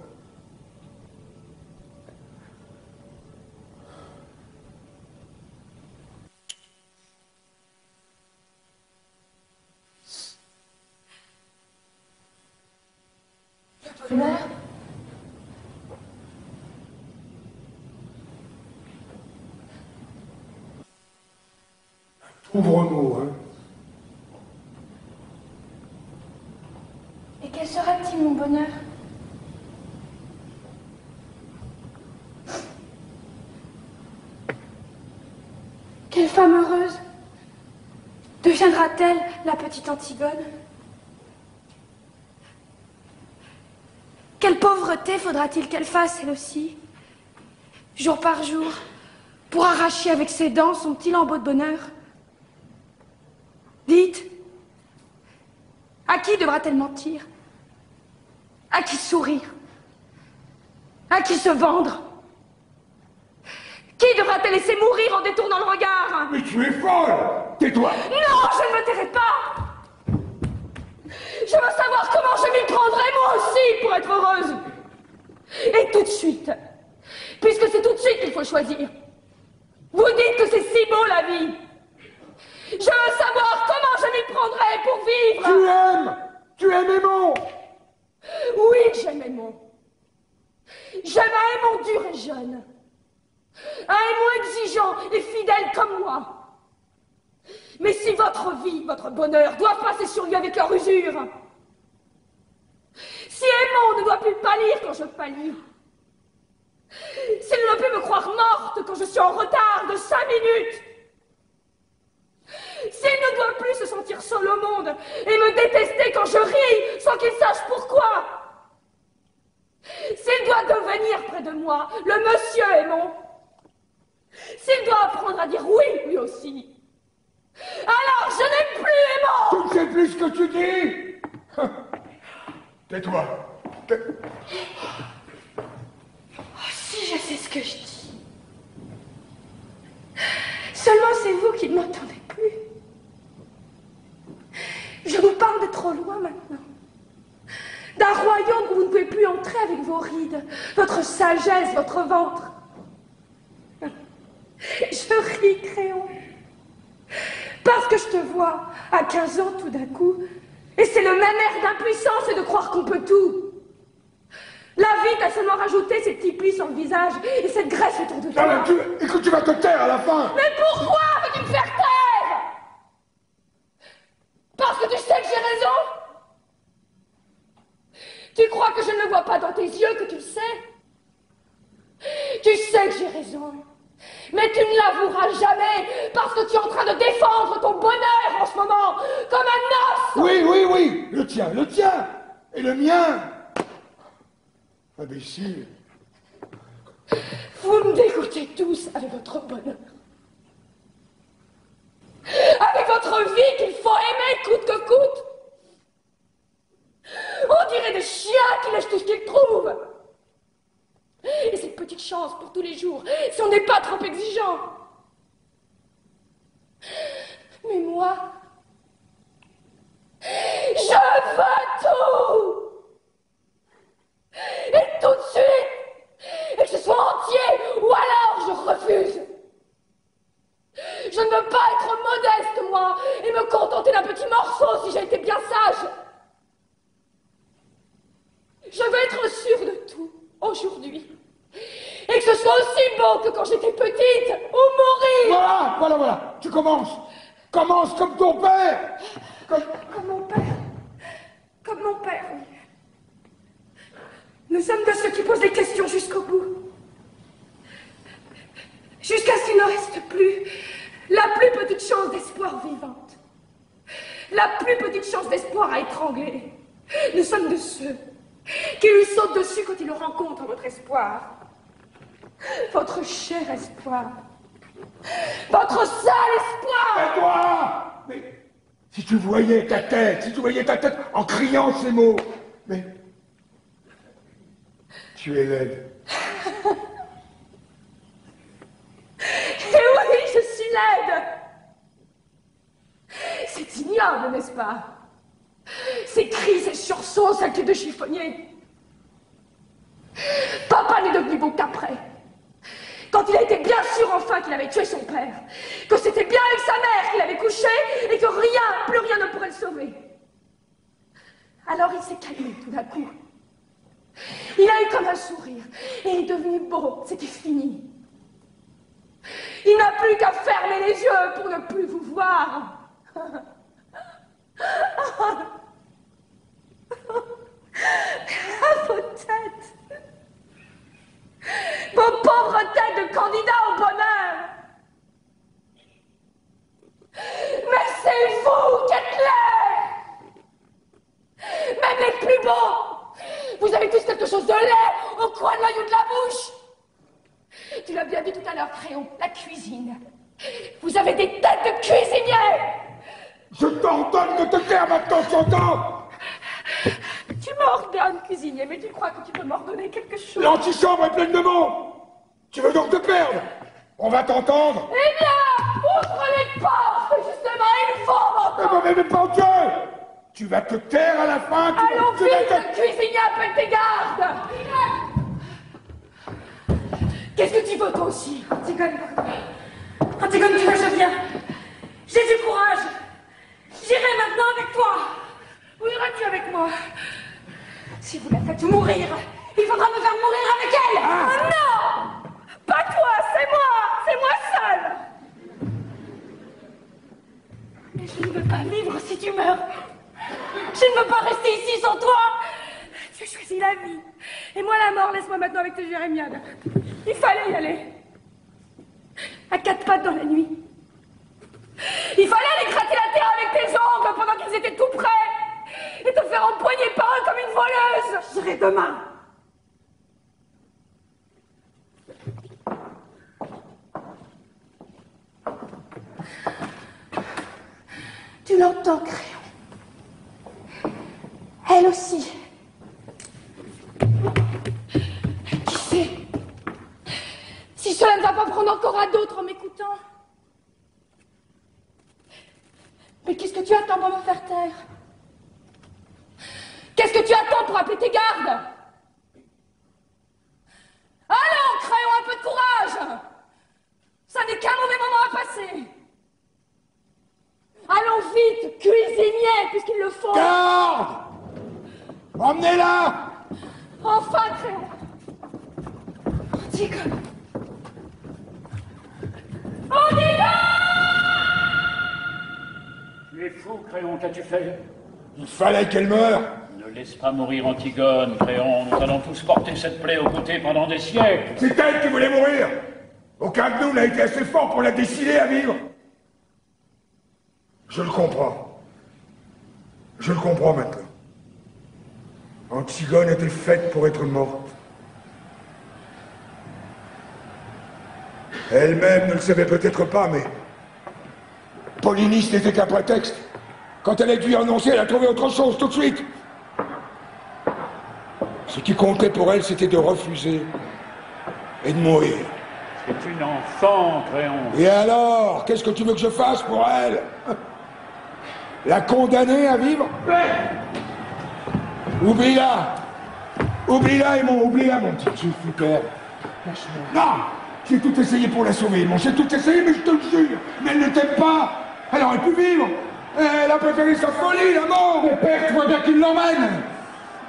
Bonheur. Pauvre mot, hein. Et quel sera-t-il, mon bonheur? Quelle femme heureuse deviendra-t-elle, la petite Antigone? Quelle pauvreté faudra-t-il qu'elle fasse, elle aussi, jour par jour, pour arracher avec ses dents son petit lambeau de bonheur? Dites, à qui devra-t-elle mentir? À qui sourire? À qui se vendre? Qui devra-t-elle laisser mourir en détournant le regard? Mais tu es folle! Tais-toi! Non, je ne me tairai pas! Je veux savoir comment je m'y prendrai, moi aussi, pour être heureuse. Et tout de suite, puisque c'est tout de suite qu'il faut choisir. Vous dites que c'est si beau, la vie. Je veux savoir comment je m'y prendrai pour vivre. Tu aimes! Tu aimes Aymon! Oui, j'aime Aymon. J'aime un Aymon dur et jeune. Un Aymon exigeant et fidèle comme moi. Mais si votre vie, votre bonheur doivent passer sur lui avec leur usure, si Aymon ne doit plus pâlir quand je pâlis, s'il ne peut me croire morte quand je suis en retard de 5 minutes, s'il ne doit plus se sentir seul au monde et me détester quand je ris sans qu'il sache pourquoi, s'il doit devenir près de moi le monsieur Aymon, s'il doit apprendre à dire oui, lui aussi, alors je n'aime plus Aymon! Tu ne sais plus ce que tu dis! Tais-toi! Oh, si je sais ce que je dis. Seulement c'est vous qui ne m'entendez plus. Je vous parle de trop loin maintenant. D'un royaume où vous ne pouvez plus entrer avec vos rides, votre sagesse, votre ventre. Je ris, Créon. Parce que je te vois à 15 ans tout d'un coup, et c'est le même air d'impuissance et de croire qu'on peut tout. La vie t'a seulement rajouté ces petits plis sur le visage et cette graisse autour de toi. Ah, écoute, tu vas te taire à la fin! Mais pourquoi veux-tu me faire taire? Parce que tu sais que j'ai raison? Tu crois que je ne le vois pas dans tes yeux, que tu le sais? Tu sais que j'ai raison. Mais tu ne l'avoueras jamais parce que tu es en train de défendre ton bonheur en ce moment, comme un os. Oui, le tien, et le mien. Imbécile. Vous me dégoûtez tous avec votre bonheur. Avec votre vie qu'il faut aimer coûte que coûte. On dirait des chiens qui lèchent tout ce qu'ils trouvent. Et cette petite chance pour tous les jours, si on n'est pas trop exigeant. Mais moi, je veux tout. Et tout de suite. Et que ce soit entier, ou alors je refuse. Je ne veux pas être modeste, moi, et me contenter d'un petit morceau si j'ai été bien sage. Je veux être sûre de tout, aujourd'hui. Et que ce soit aussi beau que quand j'étais petite, ou mourir. Voilà. Tu commences. Commence comme ton père. Comme mon père. Comme mon père, oui. Nous sommes de ceux qui posent les questions jusqu'au bout. Jusqu'à ce qu'il ne reste plus la plus petite chance d'espoir à étrangler. Nous sommes de ceux qui lui sautent dessus quand ils rencontrent votre espoir. Votre cher espoir. Votre seul espoir. Et toi? Mais si tu voyais ta tête, en criant ces mots. Mais tu es laide. Et oui, je suis laide. C'est ignoble, n'est-ce pas? Ces cris, ces sursauts, ces actes de chiffonnier. Papa n'est devenu beau qu'après. Quand il a été bien sûr enfin qu'il avait tué son père, que c'était bien avec sa mère qu'il avait couché et que rien, plus rien ne pourrait le sauver. Alors il s'est calmé tout d'un coup. Il a eu comme un sourire et il est devenu beau, c'était fini. Il n'a plus qu'à fermer les yeux pour ne plus vous voir. Vos têtes, vos pauvres têtes de candidats au bonheur. Mais c'est vous qui êtes laids. Même les plus beaux. Vous avez tous quelque chose de laid au coin de l'œil ou de la bouche. Tu l'as bien dit tout à l'heure, Créon, la cuisine. Vous avez des têtes de cuisiniers. Je t'ordonne de te taire maintenant, t'entends? Tu m'ordonnes, cuisinier, mais tu crois que tu peux m'ordonner quelque chose? L'antichambre est pleine de monde. Tu veux donc te perdre? On va t'entendre. Eh bien, ouvre les portes. Justement, il faut m'entendre. Mais pas Dieu. Tu vas te taire à la fin. Allons vite, le cuisinier appelle tes gardes. Qu'est-ce que tu veux, toi aussi? Antigone, Antigone, tu vois, je viens. J'ai du courage. J'irai maintenant avec toi. Où iras-tu avec moi? Si vous la faites mourir, il faudra me faire mourir avec elle. Oh non! Pas toi, c'est moi seule. Mais je ne veux pas vivre si tu meurs. Je ne veux pas rester ici sans toi. Tu as choisi la vie. Et moi la mort, laisse-moi maintenant avec tes jérémiades. Il fallait y aller. À quatre pattes dans la nuit. Il fallait aller gratter la terre avec tes ongles pendant qu'ils étaient tout près. Et te faire empoigner par eux comme une voleuse. J'irai demain. Tu l'entends, Créon? Elle aussi. Qui sait? Si cela ne va pas prendre encore à d'autres en m'écoutant. Mais qu'est-ce que tu attends pour me faire taire? Qu'est-ce que tu attends pour appeler tes gardes? Allons, Créon, un peu de courage! Ça n'est qu'un mauvais moment à passer. Allons vite, cuisinier, puisqu'il le faut. Garde! Emmenez-la! Enfin, Créon. Antigone. Antigone! Tu es fou, Créon, qu'as-tu fait? Il fallait qu'elle meure. Ne laisse pas mourir Antigone, Créon. Nous allons tous porter cette plaie aux côtés pendant des siècles. C'est elle qui voulait mourir. Aucun de nous n'a été assez fort pour la décider à vivre. Je le comprends. Je le comprends maintenant. Antigone était faite pour être morte. Elle-même ne le savait peut-être pas, mais Polynice n'était qu'un prétexte. Quand elle a dû annoncer, elle a trouvé autre chose tout de suite. Ce qui comptait pour elle, c'était de refuser et de mourir. C'est une enfant, Créon. Et alors, qu'est-ce que tu veux que je fasse pour elle? La condamner à vivre? Oublie-la. Oublie-la, oublie-la, mon petit fouteur. Non, j'ai tout essayé pour la sauver, j'ai tout essayé, mais je te le jure. Mais elle ne t'aime pas. Elle aurait pu vivre. Elle a préféré sa folie, la mort. Mais père, tu vois bien qu'il l'emmène.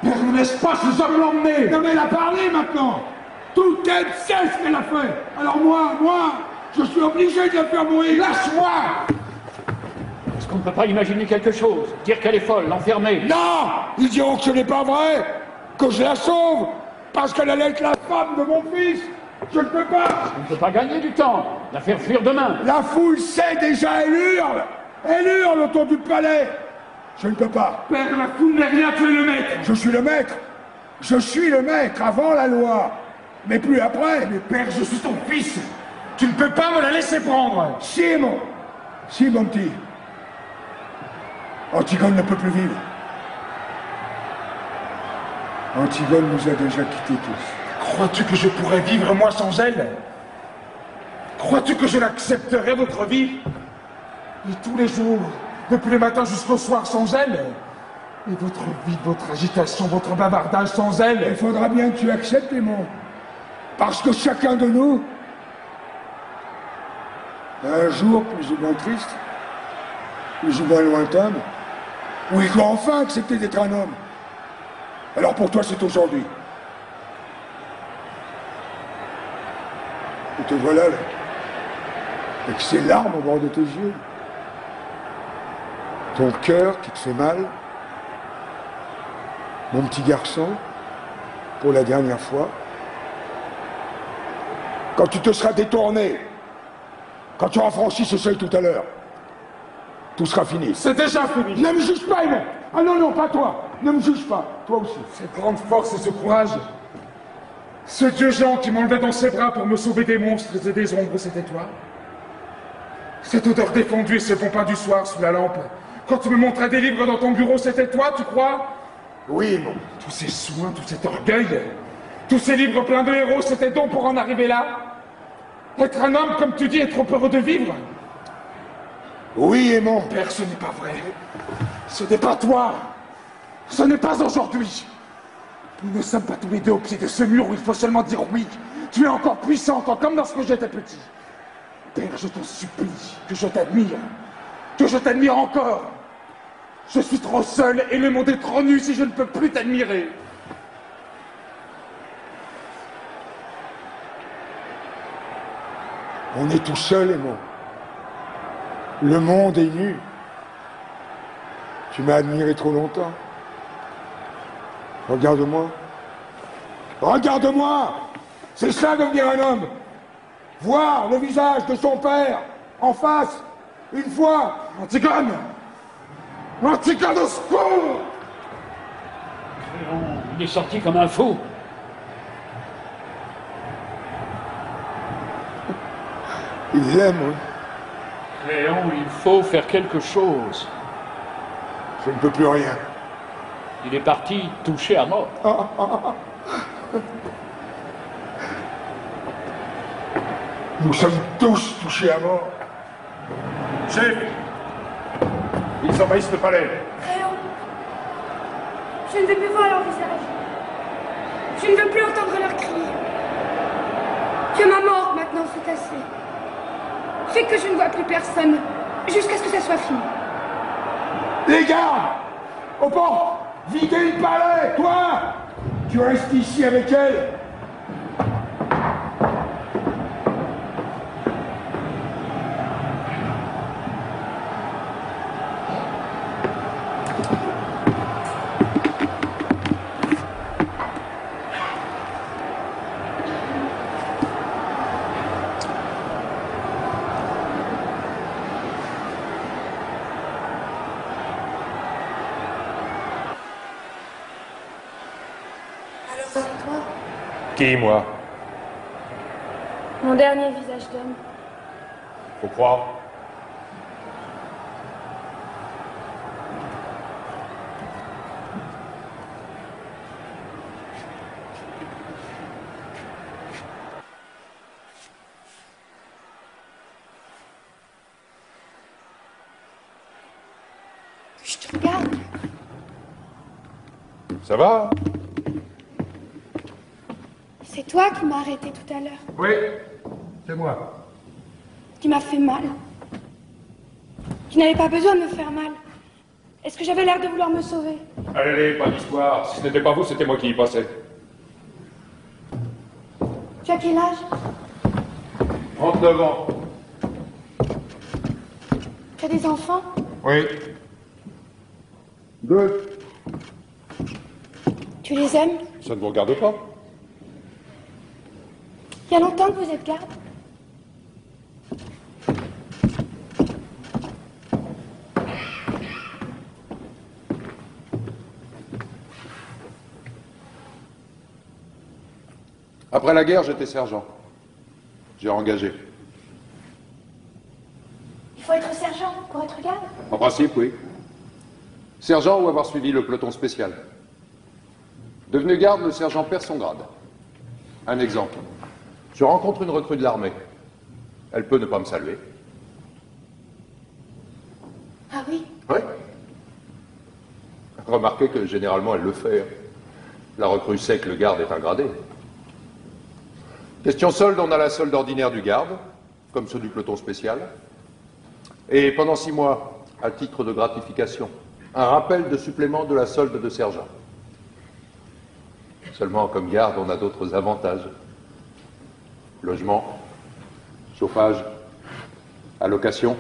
Père, ne laisse pas ces hommes l'emmener. Non, mais elle a parlé maintenant. Tout elle sait ce qu'elle a fait. Alors moi, je suis obligé de la faire mourir. Lâche-moi. Est-ce qu'on ne peut pas imaginer quelque chose? Dire qu'elle est folle, l'enfermer? Non! Ils diront que ce n'est pas vrai, que je la sauve, parce qu'elle allait être la femme de mon fils. Je ne peux pas. On ne peut pas gagner du temps. La faire fuir demain. La foule sait déjà, elle hurle autour du palais. Je ne peux pas. Père, la foule n'est rien, tu es le maître. Je suis le maître. Je suis le maître avant la loi. Mais plus après. Mais père, je suis ton fils. Tu ne peux pas me la laisser prendre. Si, mon petit. Antigone ne peut plus vivre. Antigone nous a déjà quittés tous. Crois-tu que je pourrais vivre, moi, sans elle? Crois-tu que je l'accepterais, votre vie? Et tous les jours, depuis le matin jusqu'au soir, sans elle? Et votre vie, votre agitation, votre bavardage sans elle? Il faudra bien que tu acceptes, Aimon. Parce que chacun de nous, un jour plus ou moins triste, plus ou moins lointain, où il doit enfin accepter d'être un homme. Alors pour toi, c'est aujourd'hui. Et te voilà là, avec ces larmes au bord de tes yeux. Ton cœur qui te fait mal. Mon petit garçon, pour la dernière fois. Quand tu te seras détourné, quand tu auras franchi ce seuil tout à l'heure, tout sera fini. C'est déjà fini. Ne me juge pas, Aimon. Ah non, non, pas toi. Ne me juge pas. Toi aussi. Cette grande force et ce courage. Ce dieu Jean qui m'enlevait dans ses bras pour me sauver des monstres et des ombres, c'était toi. Cette odeur défendue et ce bon pain du soir sous la lampe. Quand tu me montrais des livres dans ton bureau, c'était toi, tu crois? Oui, Aimon. Tous ces soins, tout cet orgueil, tous ces livres pleins de héros, c'était donc pour en arriver là? Être un homme, comme tu dis, est trop heureux de vivre? Oui, Aimon. Père, ce n'est pas vrai. Ce n'est pas toi. Ce n'est pas aujourd'hui. Nous ne sommes pas tous les deux au pied de ce mur où il faut seulement dire oui. Tu es encore puissant, comme lorsque j'étais petit. Père, je t'en supplie, que je t'admire. Que je t'admire encore. Je suis trop seul et le monde est trop nu si je ne peux plus t'admirer. On est tout seul, Aimon. Le monde est nu. Tu m'as admiré trop longtemps. Regarde-moi. Regarde-moi! C'est ça devenir un homme. Voir le visage de son père en face, une fois. Antigone! Antigone, au secours! Il est sorti comme un fou. Il l'aime, oui. Créon, il faut faire quelque chose. Je ne peux plus rien. Il est parti touché à mort. Nous sommes tous touchés à mort. Chef, ils envahissent le palais. Créon, je ne veux plus voir leur visage. Je ne veux plus entendre leurs cris. Que ma mort, maintenant, c'est assez. Fais que je ne vois plus personne, jusqu'à ce que ça soit fini. Les gardes! Aux portes! Videz le palais! Toi! Tu restes ici avec elle! Qui, moi? Mon dernier visage d'homme. Faut croire. Je te regarde. Ça va? C'est toi qui m'as arrêté tout à l'heure. Oui, c'est moi. Qui m'a fait mal. Qui n'avais pas besoin de me faire mal. Est-ce que j'avais l'air de vouloir me sauver? Allez, pas d'histoire. Si ce n'était pas vous, c'était moi qui y passais. Tu as quel âge? 39 ans. Tu as des enfants? Oui. 2. Tu les aimes? Ça ne vous regarde pas? Il y a longtemps que vous êtes garde? Après la guerre, j'étais sergent. J'ai engagé. Il faut être sergent pour être garde? En principe, oui. Sergent ou avoir suivi le peloton spécial. Devenu garde, le sergent perd son grade. Un exemple. Je rencontre une recrue de l'armée. Elle peut ne pas me saluer. Ah oui? Oui. Remarquez que généralement elle le fait. La recrue sait que le garde est un gradé. Question solde, on a la solde ordinaire du garde, comme ceux du peloton spécial. Et pendant 6 mois, à titre de gratification, un rappel de supplément de la solde de sergent. Seulement, comme garde, on a d'autres avantages. Logement, chauffage, allocation.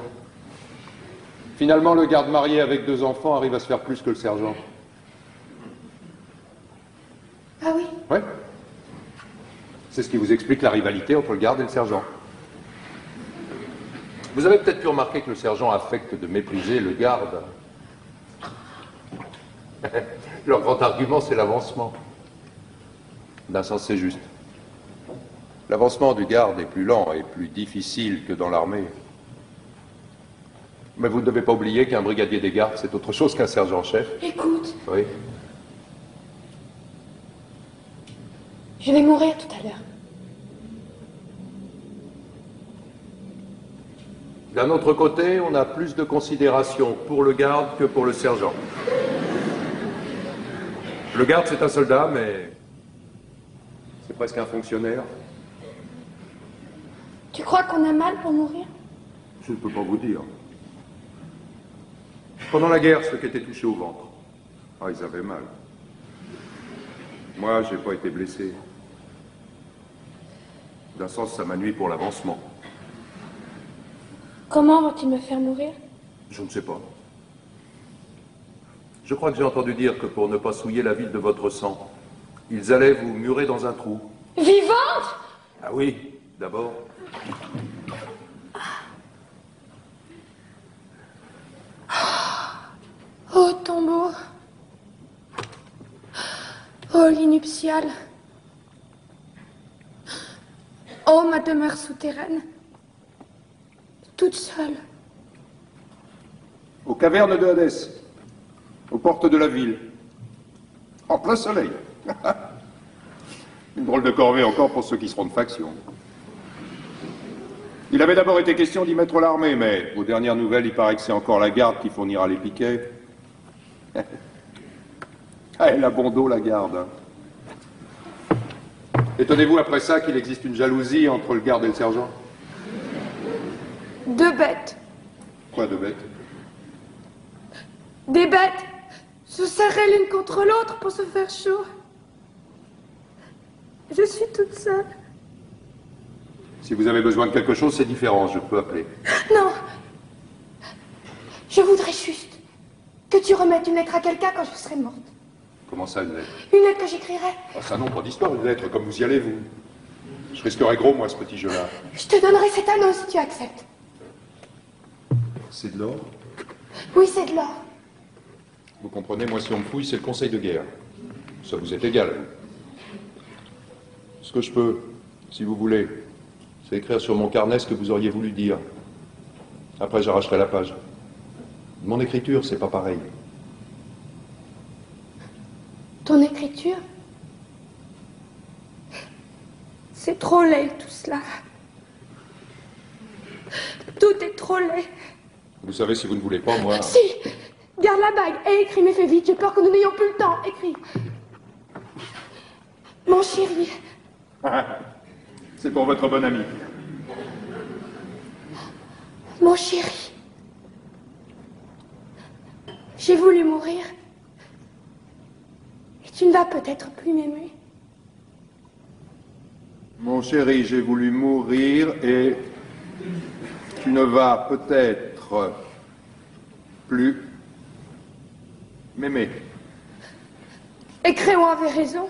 Finalement, le garde marié avec 2 enfants arrive à se faire plus que le sergent. Ah oui? Oui. C'est ce qui vous explique la rivalité entre le garde et le sergent. Vous avez peut-être pu remarquer que le sergent affecte de mépriser le garde. Leur grand argument, c'est l'avancement. D'un sens, c'est juste. L'avancement du garde est plus lent et plus difficile que dans l'armée. Mais vous ne devez pas oublier qu'un brigadier des gardes, c'est autre chose qu'un sergent-chef. Écoute, Oui. je vais mourir tout à l'heure. D'un autre côté, on a plus de considération pour le garde que pour le sergent. Le garde, c'est un soldat, mais c'est presque un fonctionnaire. Tu crois qu'on a mal pour mourir? Je ne peux pas vous dire. Pendant la guerre, ceux qui étaient touchés au ventre, ils avaient mal. Moi, j'ai pas été blessé. D'un sens, ça m'a nui pour l'avancement. Comment vont-ils me faire mourir? Je ne sais pas. Je crois que j'ai entendu dire que pour ne pas souiller la ville de votre sang, ils allaient vous murer dans un trou. Vivante? Ah oui, d'abord. Oh, tombeau. Oh, lit nuptial. Oh, ma demeure souterraine. Toute seule. Aux cavernes de Hadès, aux portes de la ville, en plein soleil. Une drôle de corvée encore pour ceux qui seront de faction. Il avait d'abord été question d'y mettre l'armée, mais aux dernières nouvelles, il paraît que c'est encore la garde qui fournira les piquets. Elle a bon dos, la garde. Étonnez-vous après ça qu'il existe une jalousie entre le garde et le sergent? 2 bêtes. Quoi de bête? Des bêtes se serraient l'une contre l'autre pour se faire chaud. Je suis toute seule. Si vous avez besoin de quelque chose, c'est différent, je peux appeler. Non. Je voudrais juste que tu remettes une lettre à quelqu'un quand je serai morte. Comment ça, une lettre? Une lettre que j'écrirai. Ah, ça non, pas d'histoire, une lettre, comme vous y allez, vous. Je risquerais gros, moi, ce petit jeu-là. Je te donnerai cet anneau si tu acceptes. C'est de l'or? Oui, c'est de l'or. Vous comprenez, moi, si on me fouille, c'est le conseil de guerre. Ça vous est égal, vous. Ce que je peux, si vous voulez, c'est écrire sur mon carnet ce que vous auriez voulu dire. Après, j'arracherai la page. Mon écriture, c'est pas pareil. Ton écriture? C'est trop laid, tout cela. Tout est trop laid. Vous savez, si vous ne voulez pas, moi... Si! Garde la bague et écris, mais fais vite, j'ai peur que nous n'ayons plus le temps. Écris. Mon chéri. C'est pour votre bon ami. Mon chéri. J'ai voulu mourir. Et tu ne vas peut-être plus m'aimer. Mon chéri, j'ai voulu mourir et tu ne vas peut-être plus m'aimer. Et Créon avait raison.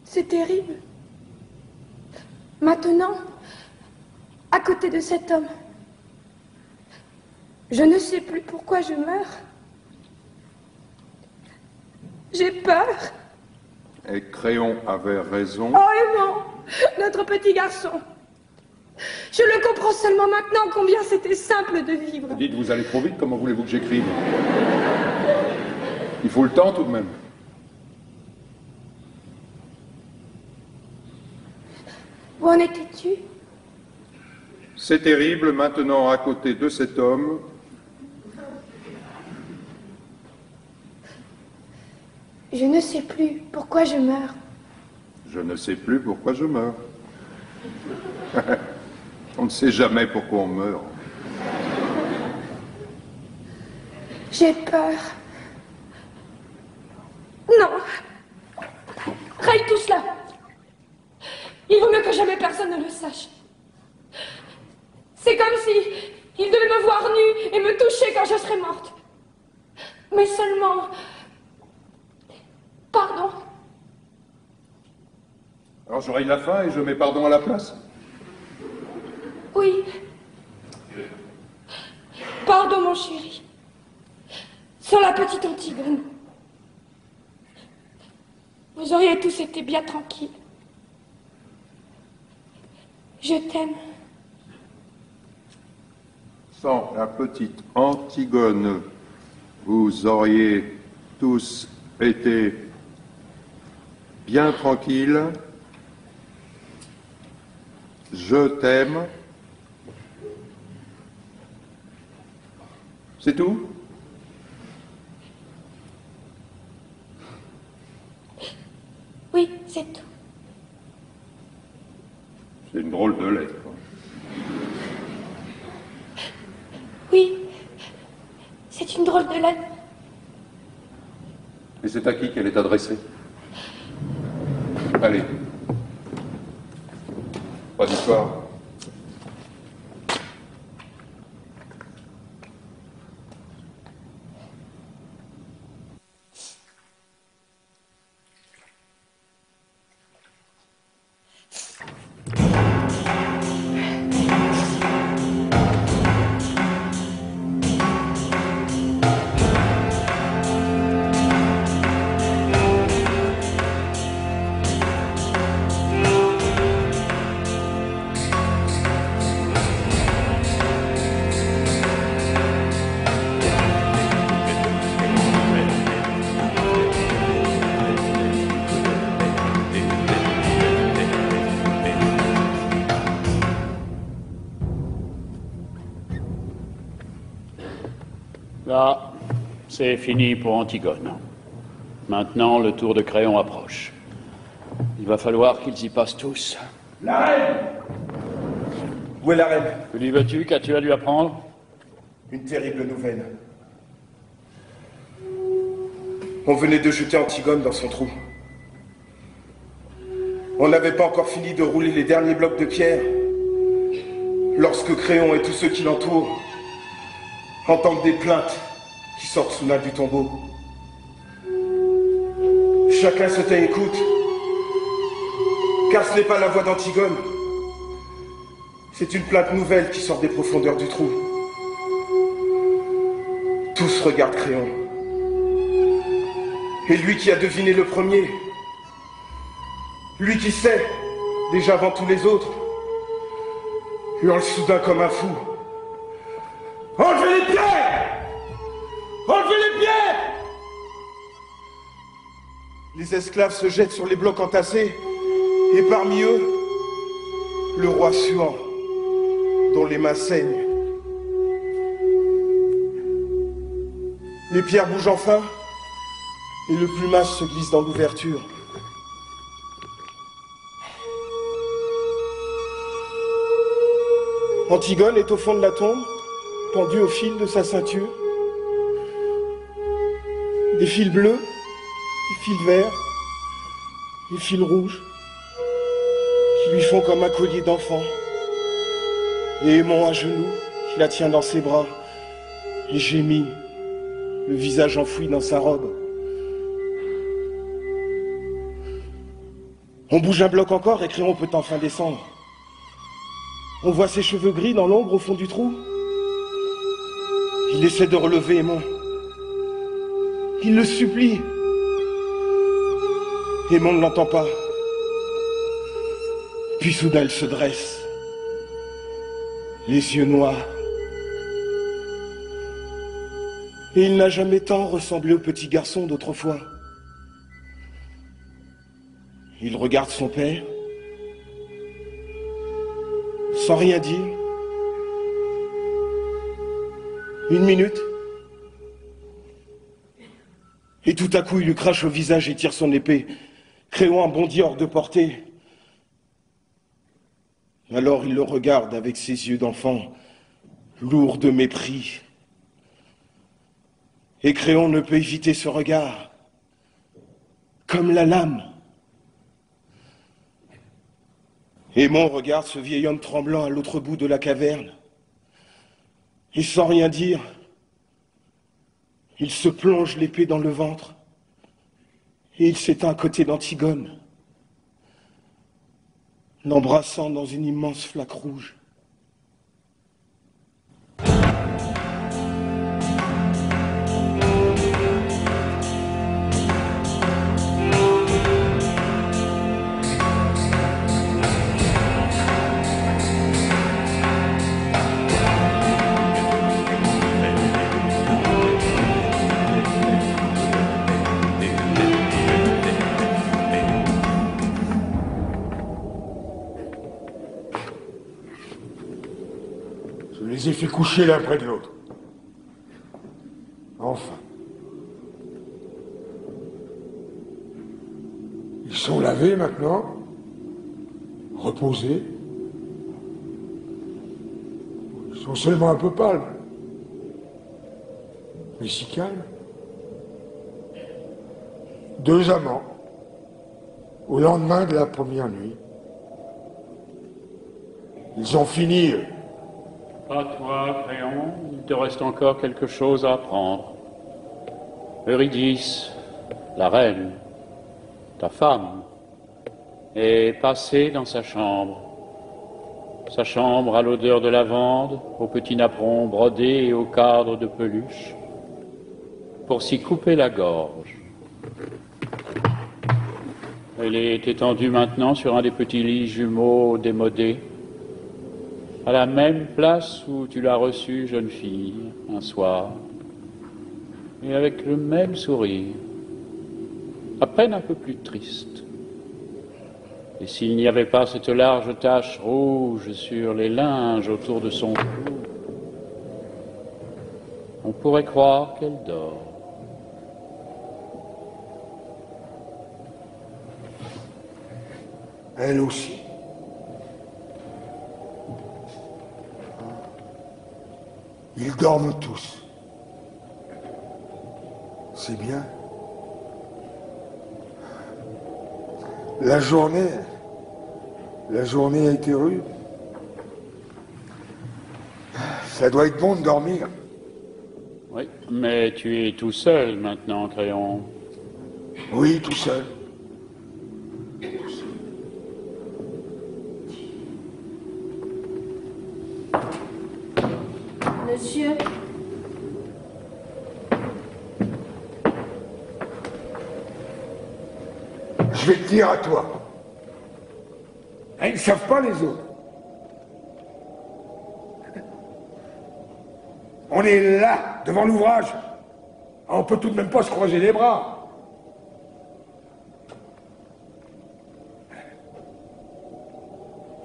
C'est terrible. Maintenant, à côté de cet homme, je ne sais plus pourquoi je meurs. J'ai peur. Et Créon avait raison. Oh, Aimant, notre petit garçon. Je le comprends seulement maintenant combien c'était simple de vivre. Dites, vous allez trop vite, comment voulez-vous que j'écrive? Il faut le temps tout de même. Où en étais-tu? C'est terrible, maintenant à côté de cet homme. Je ne sais plus pourquoi je meurs. Je ne sais plus pourquoi je meurs. On ne sait jamais pourquoi on meurt. J'ai peur. Non. Raye tout cela. Il vaut mieux que jamais personne ne le sache. C'est comme si il devait me voir nue et me toucher quand je serais morte. Mais seulement... Pardon. Alors j'aurai la fin et je mets pardon à la place. Oui. Pardon, mon chéri. Sur la petite Antigone. Vous auriez tous été bien tranquilles. Je t'aime. Sans la petite Antigone, vous auriez tous été bien tranquilles. Je t'aime. C'est tout? Oui, c'est tout. C'est une drôle de lettre. Oui, c'est une drôle de lettre. Et c'est à qui qu'elle est adressée? Allez. Pas d'histoire. Là, c'est fini pour Antigone. Maintenant, le tour de Créon approche. Il va falloir qu'ils y passent tous. La reine! Où est la reine? Que lui veux-tu? Qu'as-tu à lui apprendre? Une terrible nouvelle. On venait de jeter Antigone dans son trou. On n'avait pas encore fini de rouler les derniers blocs de pierre lorsque Créon et tous ceux qui l'entourent entendent des plaintes qui sortent soudain du tombeau. Chacun se tait et écoute, car ce n'est pas la voix d'Antigone. C'est une plainte nouvelle qui sort des profondeurs du trou. Tous regardent Créon. Et lui qui a deviné le premier, lui qui sait, déjà avant tous les autres, hurle soudain comme un fou. Enlevez les pierres! Enlevez les pierres! Les esclaves se jettent sur les blocs entassés, et parmi eux, le roi suant, dont les mains saignent. Les pierres bougent enfin, et le plumage se glisse dans l'ouverture. Antigone est au fond de la tombe, pendue au fil de sa ceinture. Des fils bleus, des fils verts, des fils rouges, qui lui font comme un collier d'enfant. Et Aimant à genoux, qui la tient dans ses bras, et gémit, le visage enfoui dans sa robe. On bouge un bloc encore et Créon peut enfin descendre. On voit ses cheveux gris dans l'ombre au fond du trou. Il essaie de relever Aimant. Il le supplie. Aimon ne l'entend pas. Puis soudain, elle se dresse. Les yeux noirs. Et il n'a jamais tant ressemblé au petit garçon d'autrefois. Il regarde son père, sans rien dire. Une minute. Et tout à coup, il lui crache au visage et tire son épée. Créon bondit hors de portée. Alors il le regarde avec ses yeux d'enfant, lourds de mépris. Et Créon ne peut éviter ce regard, comme la lame. Aimon regarde ce vieil homme tremblant à l'autre bout de la caverne. Et sans rien dire, il se plonge l'épée dans le ventre et il s'éteint à côté d'Antigone, l'embrassant dans une immense flaque rouge. Je les ai fait coucher l'un près de l'autre. Enfin. Ils sont lavés maintenant, reposés. Ils sont seulement un peu pâles, mais si calmes. Deux amants, au lendemain de la première nuit. Ils ont fini, eux. À toi, Créon, il te reste encore quelque chose à apprendre. Eurydice, la reine, ta femme, est passée dans sa chambre. Sa chambre à l'odeur de lavande, au petit napperon brodé et au cadre de peluche, pour s'y couper la gorge. Elle est étendue maintenant sur un des petits lits jumeaux démodés, à la même place où tu l'as reçue, jeune fille, un soir, et avec le même sourire, à peine un peu plus triste. Et s'il n'y avait pas cette large tache rouge sur les linges autour de son cou, on pourrait croire qu'elle dort. Elle aussi. Ils dorment tous. C'est bien. La journée a été rude. Ça doit être bon de dormir. Oui, mais tu es tout seul maintenant, Créon. Oui, tout seul. Monsieur, Je vais te dire à toi. Ils ne savent pas les autres. On est là, devant l'ouvrage. On peut tout de même pas se croiser les bras.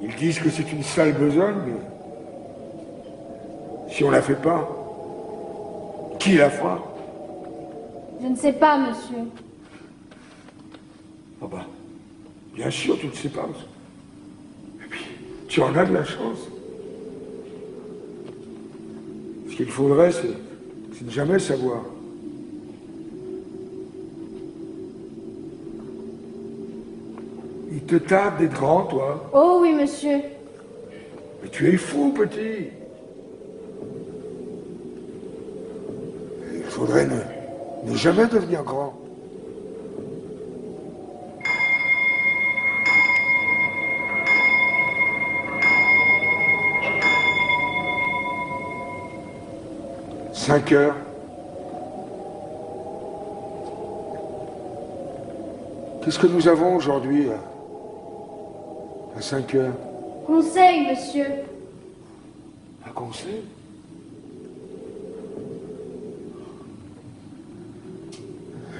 Ils disent que c'est une sale besogne, mais si on la fait pas, qui la fera? je ne sais pas, monsieur. Ah bah, bien sûr, tu ne sais pas. Et puis, tu en as de la chance. Ce qu'il faudrait, c'est de jamais savoir. Il te tarde d'être grand, toi. Oh oui, monsieur. Mais tu es fou, petit. Il faudrait ne jamais devenir grand. « 5 heures. Qu'est-ce que nous avons aujourd'hui à 5 heures? Conseil, monsieur. Un conseil?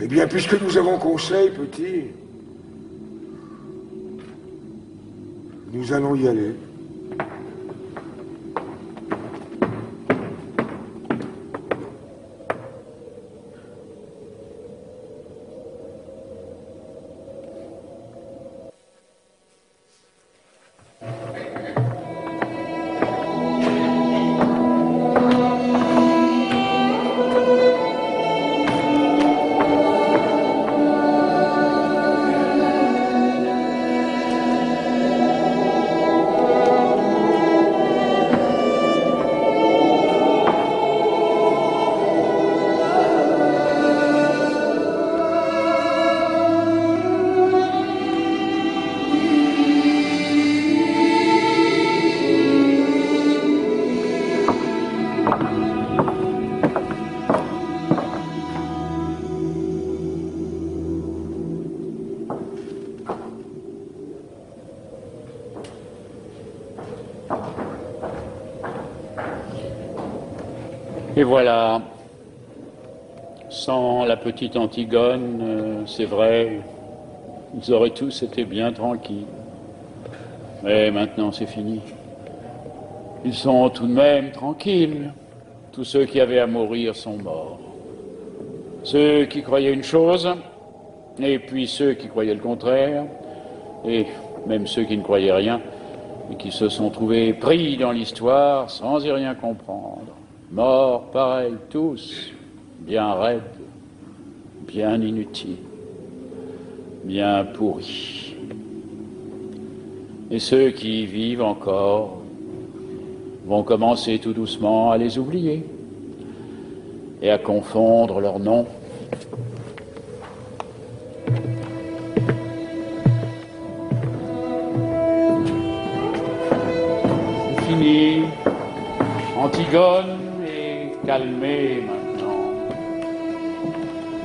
Eh bien, puisque nous avons conseil, petit, nous allons y aller. Et voilà, sans la petite Antigone, c'est vrai, ils auraient tous été bien tranquilles. Mais maintenant c'est fini. Ils sont tout de même tranquilles. Tous ceux qui avaient à mourir sont morts. Ceux qui croyaient une chose, et puis ceux qui croyaient le contraire, et même ceux qui ne croyaient rien, et qui se sont trouvés pris dans l'histoire sans y rien comprendre. Morts, pareils, tous, bien raides, bien inutiles, bien pourris. Et ceux qui vivent encore vont commencer tout doucement à les oublier et à confondre leurs noms. C'est fini. Antigone calmé maintenant.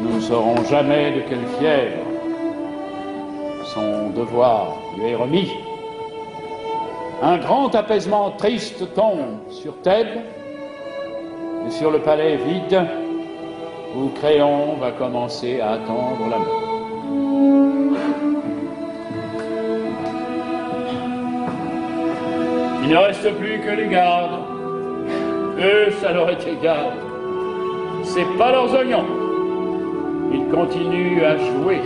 Nous ne saurons jamais de quelle fièvre son devoir lui est remis. Un grand apaisement triste tombe sur Thèbes et sur le palais vide où Créon va commencer à attendre la mort. Il ne reste plus que les gardes. Eux, ça leur est égal. C'est pas leurs oignons. Ils continuent à jouer.